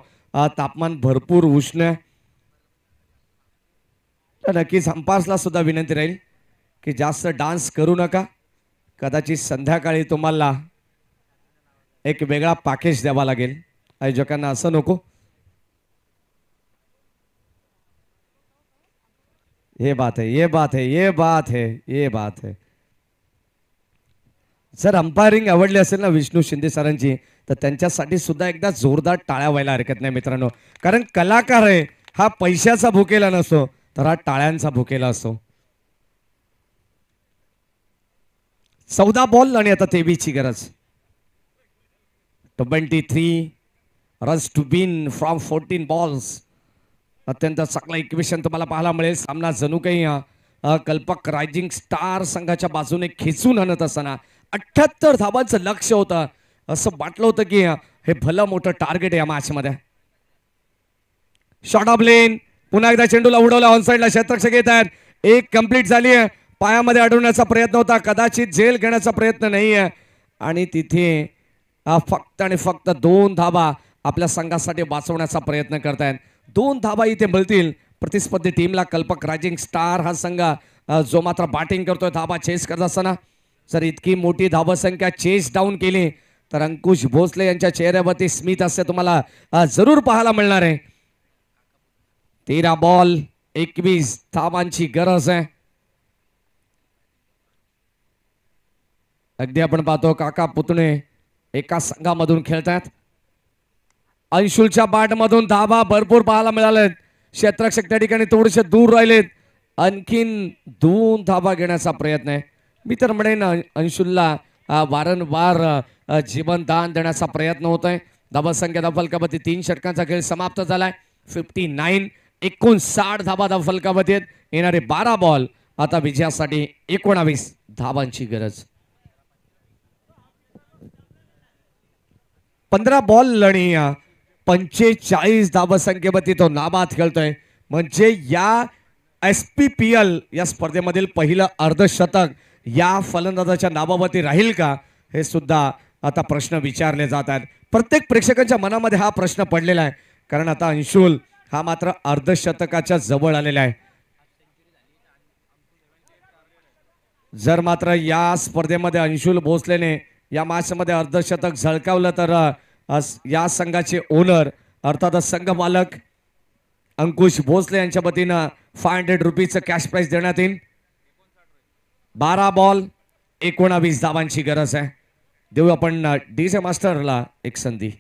तापमान भरपूर उष्ण आहे. तर नक्कीच अंपायर्सला सुद्धा विनंती राहील की जास्त डान्स करू नका. कदाचित संध्याकाळी तुम्हाला एक वेगळा पॅकेज द्यावा लागेल. आयोजकांना असं नको. ये बात है, ये बात है, ये बात है, ये बात है. जर अंपायरिंग आवडली असेल ना विष्णू शिंदे सरांची, तर त्यांच्यासाठी सुद्धा एकदा जोरदार टाळ्या व्हायला हरकत नाही मित्रांनो. कारण कलाकार आहे हा पैशाचा भुकेला नसतो, तर हा टाळ्यांचा भुकेला असतो. 14 बॉल आणि आता 23 ची गरज. 23 runs to win from 14 balls. अत्यंत चांगलं इक्वेशन तुम्हाला पाहायला मिळेल. सामना जणू काही कल्पक रायझिंग स्टार संघाच्या बाजूने खेचून आणत असताना 78 धावांचं लक्ष होतं. असं वाटलं होतं की हे भलं मोठं टार्गेट आहे या मॅच मध्ये. शॉट ऑफ लेन, पुन्हा एकदा चेंडूला उडवला ऑन साइडला, क्षेत्ररक्षक येत आहेत. एक कंप्लीट झाली आहे. पायामध्ये अडवण्याचा प्रयत्न होता, कदाचित झेल घेण्याचा प्रयत्न नाहीये. आणि तिथे फक्त आणि फक्त 2 धावा आपल्या संघासाठी वाचवण्याचा प्रयत्न करतायत. 2 धावा इथे मिळतील प्रतिस्पर्धी टीमला. कल्पक रायझिंग स्टार हा संघ जो मात्र बॅटिंग करतोय धावा चेस करत असताना जर इतकी मोठी धावसंख्या चेस डाऊन केली तर अंकुश भोसले यांच्या चेहऱ्यावरती स्मित हास्य तुम्हाला जरूर पाहायला मिळणार आहे. 13 बॉल 21 धावांची गरज आहे. अगदी आपण पाहतो काका पुतणे एका संघामधून खेळतात. अंशुलच्या बॅटमधून धावा भरपूर पाहायला मिळालेत. क्षेत्ररक्षक त्या ठिकाणी थोडेसे दूर राहिलेत. आणखीन 2 धावा घेण्याचा प्रयत्न आहे. मी तर म्हणेन अंशुलला वारंवार जीवनदान देण्याचा प्रयत्न होत आहे. धावसंख्या धावफलकावरती 3 षटकांचा खेळ समाप्त झालाय. 59 59 धावा धावफलकावरती आहेत. येणारे 12 बॉल आता विजयासाठी 19 धावांची गरज. 15 बॉल आणि 45 धावसंख्येवरती तो नाबाद खेळतोय. म्हणजे या SPPL या स्पर्धेमधील पहिलं अर्धशतक या फलंदाजाच्या नावावरती राहील का, हे सुद्धा आता प्रश्न विचारले जात आहेत. प्रत्येक प्रेक्षकांच्या मनामध्ये हा प्रश्न पडलेला आहे. कारण आता अंशुल हा मात्र अर्धशतकाच्या जवळ आलेला आहे. जर मात्र या स्पर्धेमध्ये अंशुल भोसलेने या मॅच मध्ये अर्धशतक झळकावलं तर या संघाचे ओनर अर्थातच संघ मालक अंकुश भोसले यांच्या वतीनं 500 रुपीजचं कॅश प्राइज देण्यात येईल. 12 बॉल 19 धावांची गरज आहे. देऊ आपण डीजे मास्टरला एक संधी.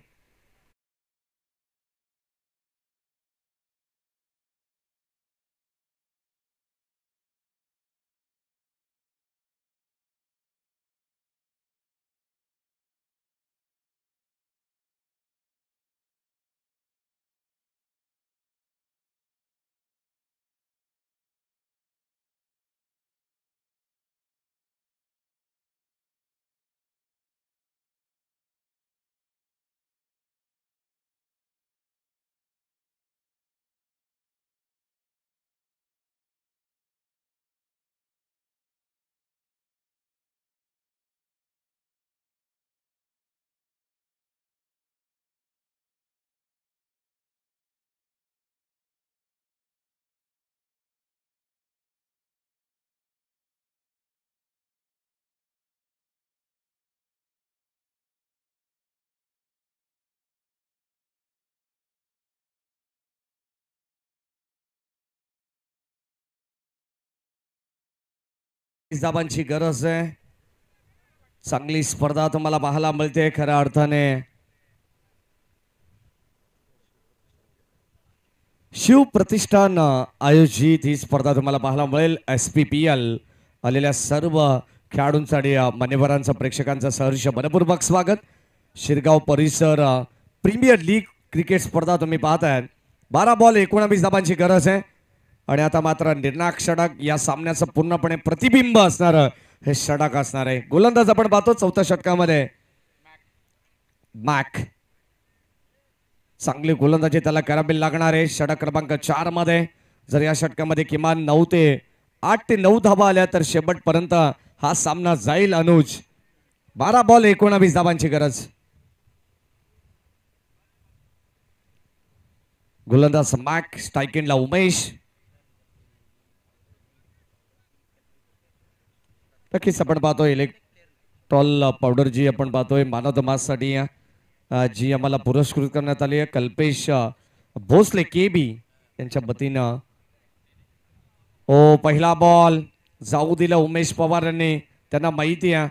धावांची गरज आहे. चांगली स्पर्धा तुम्हाला पाहायला मिळते खऱ्या अर्थाने. शिव प्रतिष्ठान आयोजित ही स्पर्धा तुम्हाला पाहायला मिळेल. SPPL आलेल्या सर्व खेळाडूंसाठी मान्यवरांचं प्रेक्षकांचं सहर्ष मनपूर्वक स्वागत. शिरगाव परिसर प्रीमियर लीग क्रिकेट स्पर्धा तुम्ही पाहताय. 12 बॉल 19 धावांची गरज आहे. आणि आता मात्र निर्णायक षटक या सामन्याचं पूर्णपणे प्रतिबिंब असणार हे षटक असणार आहे. गोलंदाज आपण पाहतो 4थ्या षटकामध्ये मॅक. चांगली गोलंदाजी त्याला करावी लागणार आहे. षटक क्रमांक 4 मध्ये जर या षटकामध्ये किमान 8 ते 9 धावा आल्या तर शेवटपर्यंत हा सामना जाईल. अनुज 12 बॉल 19 धावांची गरज. गोलंदाज मॅक, स्ट्राईक एंडला उमेश. नक्कीच आपण पाहतोय इलेक्ट्रॉल पावडर जी आपण पाहतोय मानव द मास साठी जी आम्हाला पुरस्कृत करण्यात आली आहे. कल्पेश भोसले KB यांच्या वतीनं ओ पहिला बॉल जाऊ दिला उमेश पवार यांनी. त्यांना माहिती आहे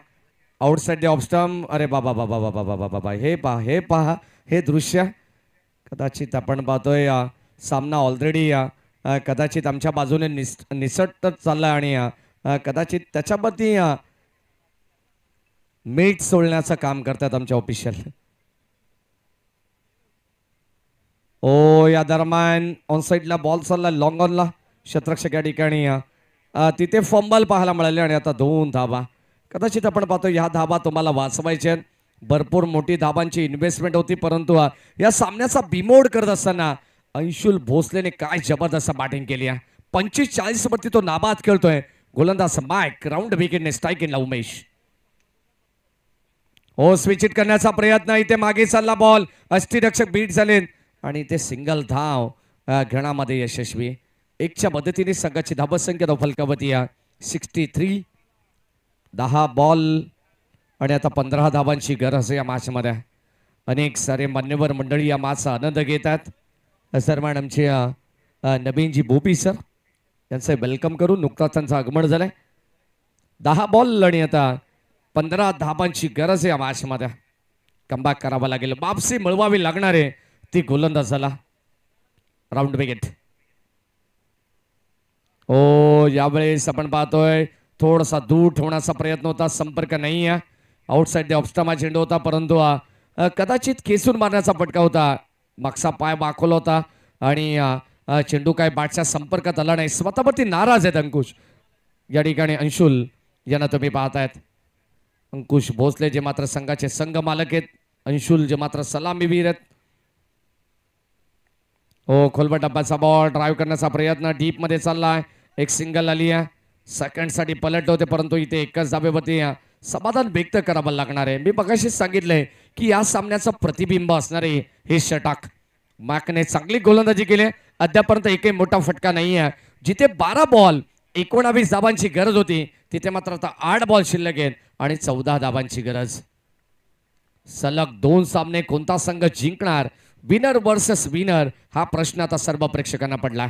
आउटसाइड द ऑफ स्टंप. अरे बाबा बाबा बाबा बाबा बाबा हे पहा हे दृश्य कदाचित आपण पाहतोय सामना ऑलरेडी कदाचित आमच्या बाजूने निसटत चालला आणि कदाचित त्याच्यावरती मीठ सोडण्याचं काम करतात आमचे ऑफिशियल. ओ या दरम्यान ऑन साईडला बॉल चालला लॉंग ऑनला. क्षेत्ररक्षक या ठिकाणी तिथे फंबल पाहायला मिळाले आणि आता 2 धाबा. कदाचित आपण पाहतो ह्या धाबा तुम्हाला वाचवायचे. भरपूर मोठी धाबांची इन्व्हेस्टमेंट होती परंतु या सामन्याचा बिमोड करत असताना अंशुल भोसलेने काय जबरदस्त बॅटिंग केली आहे. 45-40 वरती तो नाबाद खेळतोय. गोलंदाज माईक राऊंड विकेटने स्ट्राईक इनला उमेश. हो स्विच इट करण्याचा प्रयत्न. इथे मागे चालला बॉल. अष्टीरक्षक बीट झाले आणि ते सिंगल धाव घेण्यामध्ये यशस्वी. 1च्या मदतीने संघाची धाबसंख्या फलकावती 63. 10 बॉल आणि आता 15 धावांची गरज या मॅच मध्ये. अनेक सारे मान्यवर मंडळी या मॅचचा आनंद घेतात. सन्मान आमचे नवीनजी बोपी सर यांचं वेलकम करून नुकताच त्यांचं आगमन झालंय. 10 बॉल आणि आता 15 धाबांची गरज आहे या मॅच मध्ये. कमबॅक करावा लागेल. वापसी मिळवावी लागणार आहे ती गोलंदाजाला. Round wicket. ओ यावेळेस आपण पाहतोय थोडासा दूर ठेवण्याचा प्रयत्न होता. संपर्क नाही आहे. आउटसाइड द ऑफ स्टंप चेंडू होता परंतु कदाचित खेचून मारण्याचा फटका होता. मागचा पाय वाकवला होता आणि चेंडू काय बॅटच्या संपर्कात आला नाही. स्वतःवरती नाराज आहेत अंकुश. या ठिकाणी अंशुल यांना तुम्ही पाहतायत. अंकुश भोसले जे मात्र संघाचे संघ मालक आहेत. अंशुल जे मात्र सलामीवीर आहेत. हो खोलवर डब्याचा बॉल ड्राईव्ह करण्याचा प्रयत्न डीप मध्ये चाललाय. एक सिंगल आली आहे. सेकंड साठी पलट होते परंतु इथे एकच धाब्यावरती समाधान व्यक्त करावं लागणार आहे. मी मगाशीच सांगितलंय की या सामन्याचं प्रतिबिंब असणार आहे हे षटक. मॅकने चांगली गोलंदाजी केली. अद्यापर्यंत एकही मोठा फटका नाही आहे. जिथे 12 बॉल 19 धाबांची गरज होती तिथे मात्र आता 8 बॉल शिल्लक आहेत आणि 14 धाबांची गरज. सलग 2 सामने कोणता संघ जिंकणार विनर वर्सेस विनर हा प्रश्न आता सर्व प्रेक्षकांना पडला.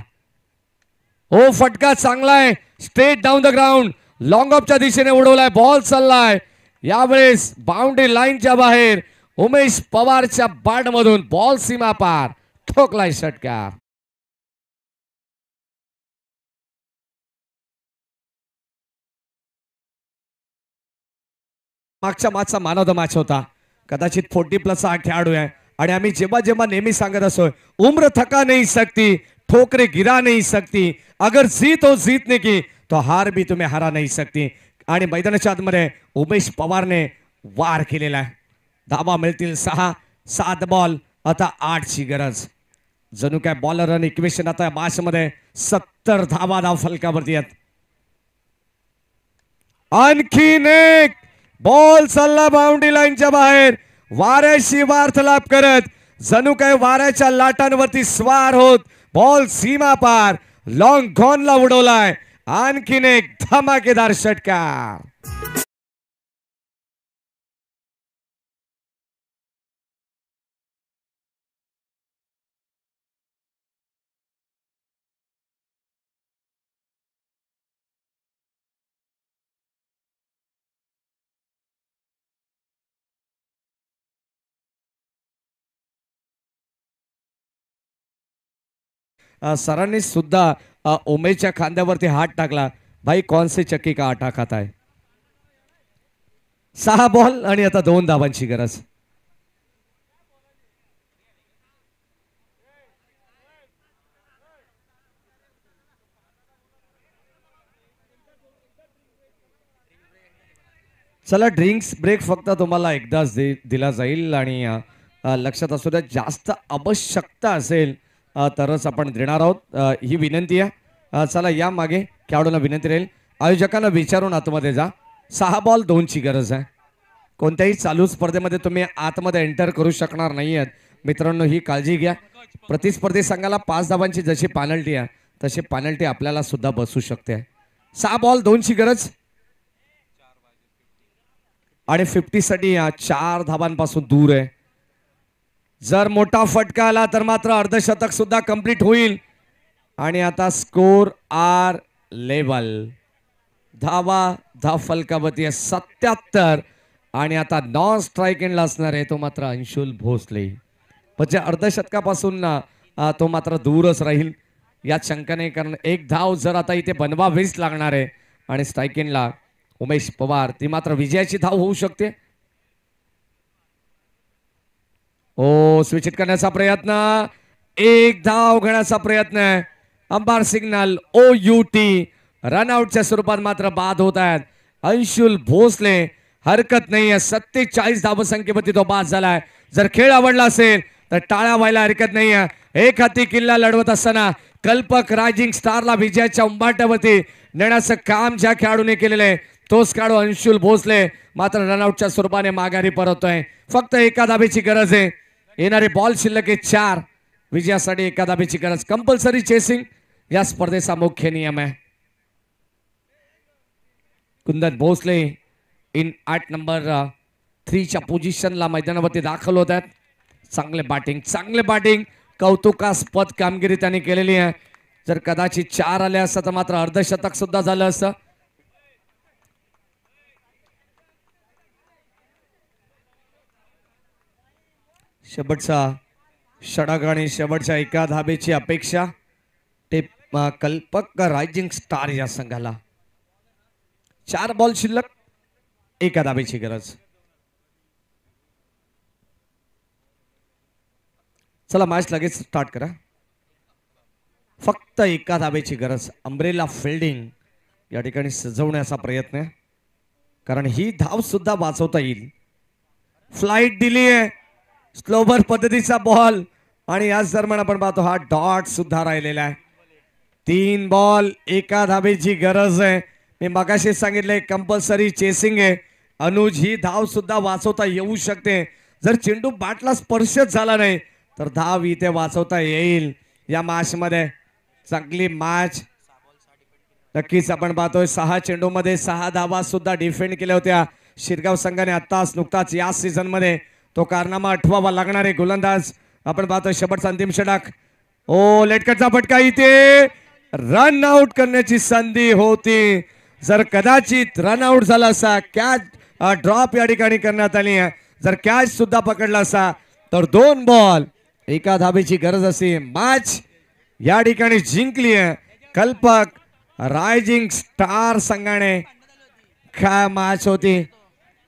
हो फटका चांगला आहे. Straight down the ground long ऑफच्या दिशेने उडवलाय. बॉल चाललाय यावेळेस बाउंड्री लाईनच्या बाहेर. उमेश पवारच्या बॅट मधून बॉल सीमा पार ठोकलाय षटकार. मागच्या मॅचचा मॅन ऑफ द मॅच होता. कदाचित 40+ हा खेळाडू आहे आणि आम्ही जेव्हा जेव्हा नेहमी सांगत असो उम्र थका नहीं सकती ठोकरे गिरा नहीं सकती अगर जीत हो जीतने की तो हार भी तुम्हें हरा नहीं सकती. आणि मैदानाच्या आतमध्ये उमेश पवारने वार केलेला आहे. धाबा मिळतील 6. 7 बॉल आता 8ची गरज. जणू काय बॉलर रन इक्वेशन आता मॅच मध्ये 70 धावा फलकावरती आहेत. आणखीन एक बॉल चालला बाउंड्री लाईनच्या बाहेर. वाऱ्याशी वार्तालाप करत जणू काय वाऱ्याच्या लाटांवरती स्वार होत बॉल सीमा पार लॉंग गॉनला उडवलाय. आणखीन एक धमाकेदार षटकार. सरांनी सुद्धा उमेशच्या खांद्यावरती हात टाकला. भाई कौन से चक्की का आटा खाता है. 6 बॉल आणि आता 2 धावांची गरज. चला ड्रिंक्स ब्रेक फक्त तुम्हाला एकदाच दिला जाईल आणि लक्षात असू द्या जास्त आवश्यकता असेल तरच आपण देणार आहोत ही विनंती आहे. चला या मागे खेळाडूंना विनंती राहील आयोजकांना विचारून आतमध्ये जा. 6 बॉल 2ची गरज आहे. कोणत्याही चालू स्पर्धेमध्ये तुम्ही आतमध्ये एंटर करू शकणार नाही आहेत मित्रांनो ही काळजी घ्या. प्रतिस्पर्धी संघाला 5 धावांची जशी पॅनल्टी आहे तशी पॅनल्टी आपल्याला सुद्धा बसू शकते. 6 बॉल 2ची गरज आणि 50 साठी 4 धावांपासून दूर आहे. जर मोठा फटका आला तर मात्र अर्धशतक सुद्धा कंप्लीट होईल आणि आता स्कोर आर लेवल. धावा फलकावती 77 आणि आता नॉन स्ट्राईक एंडला असणार आहे तो मात्र अंशुल भोसले. म्हणजे अर्धशतकापासून तो मात्र दूरच राहील यात शंका नाही, कारण एक धाव जर आता इथे बनवावीच लागणार आहे आणि स्ट्राईक एंडला उमेश पवार ती मात्र विजयाची धाव होऊ शकते. ओ स्विच करण्याचा प्रयत्न, एक धाव घेण्याचा प्रयत्न आहे. अंपायर सिग्नल OUT रनआउटच्या स्वरूपात मात्र बाद होत आहेत. अंशुल भोसले हरकत नाही आहे, 47 धावसंख्येवरती तो बाद झालाय. जर खेळ आवडला असेल तर टाळ्या व्हायला हरकत नाही आहे. एक हाती किल्ला लढवत असताना कल्पक रायझिंग स्टारला विजयाच्या उंबाट्यावरती नेण्याचं काम ज्या खेळाडूने केलेलं आहे तोच खेळाडू अंशुल भोसले मात्र रनआउटच्या स्वरूपाने माघारी परततोय. फक्त एका धाबेची गरज आहे. येणारे बॉल शिल्लक आहे 4. विजयासाठी एका धाबेची गरज. कंपल्सरी चेसिंग या स्पर्धेचा मुख्य नियम आहे. कुंदन भोसले इन 8 नंबर 3 च्या पोझिशनला मैदानावरती दाखल होत आहेत. चांगले बॅटिंग कौतुकास्पद कामगिरी त्यांनी केलेली आहे. जर कदाचित 4 आले असतं तर मात्र अर्धशतक सुद्धा झालं असतं. शेवटचा षटक आणि शेवटच्या एका धाबेची अपेक्षा ते कल्पक रायझिंग स्टार या संघाला. 4 बॉल शिल्लक, एका धाबेची गरज. चला मॅच लगेच स्टार्ट करा. फक्त एका धाबेची गरज. अंब्रेला फिल्डिंग या ठिकाणी सजवण्याचा प्रयत्न आहे, कारण ही धाव सुद्धा वाचवता येईल. फ्लाइट दिली आहे, स्लोवर पद्धतीचा बॉल आणि याच दरम्यान आपण पाहतो हा डॉट सुद्धा राहिलेला आहे. 3 बॉल एका धाबेची गरज आहे. मी मगाशी सांगितले कंपल्सरी चेसिंग आहे. अनुज ही धाव सुद्धा वाचवता येऊ शकते. जर चेंडू बॅटला स्पर्शच झाला नाही तर धाव इथे वाचवता येईल. या मॅच मध्ये चांगली मॅच नक्कीच आपण पाहतोय. 6 चेंडूमध्ये 6 धावा सुद्धा डिफेंड केल्या होत्या शिरगाव संघाने. नुकताच या सीझन मध्ये तो कारनामा आठवावा लागणार आहे. गोलंदाज आपण पाहतोय शेवटचा अंतिम षटक. ओ लेटकटचा फटका, इथे रन आउट करण्याची संधी होती. जर कदाचित रन आउट झाला असा, कॅच ड्रॉप या ठिकाणी करण्यात आली आहे. जर कॅच सुद्धा पकडला असा तर 2 बॉल एका धाबेची गरज असे. मॅच या ठिकाणी जिंकली आहे कल्पक रायझिंग स्टार संघाने. काय मॅच होती.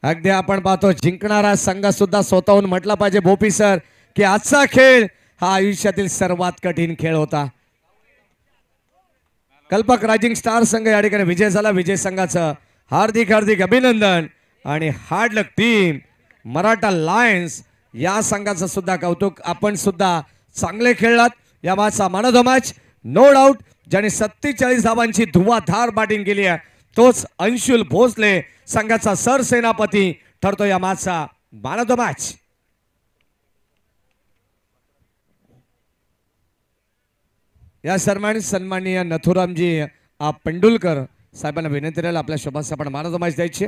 अगदी आपण पाहतो जिंकणारा संघ सुद्धा स्वतःहून म्हटला पाहिजे भोपी सर की आजचा खेळ हा आयुष्यातील सर्वात कठीण खेळ होता. कल्पक रायझिंग स्टार संघ या ठिकाणी विजय झाला. विजय संघाचं हार्दिक अभिनंदन आणि hard luck team Maratha lions या संघाचं सुद्धा कौतुक. आपण सुद्धा चांगले खेळलात. या मॅचचा man of the match no doubt ज्याने 47 धावांची धुवाधार बॅटिंग केली आहे तोच अंशुल भोसले संघाचा सरसेनापती ठरतो या मॅचचा मॅन ऑफ द मॅच. या दरम्यान सन्माननीय नथुरामजी पेंडुलकर साहेबांना विनंती राहील आपल्या शोभास आपण मॅन ऑफ द मॅच द्यायची.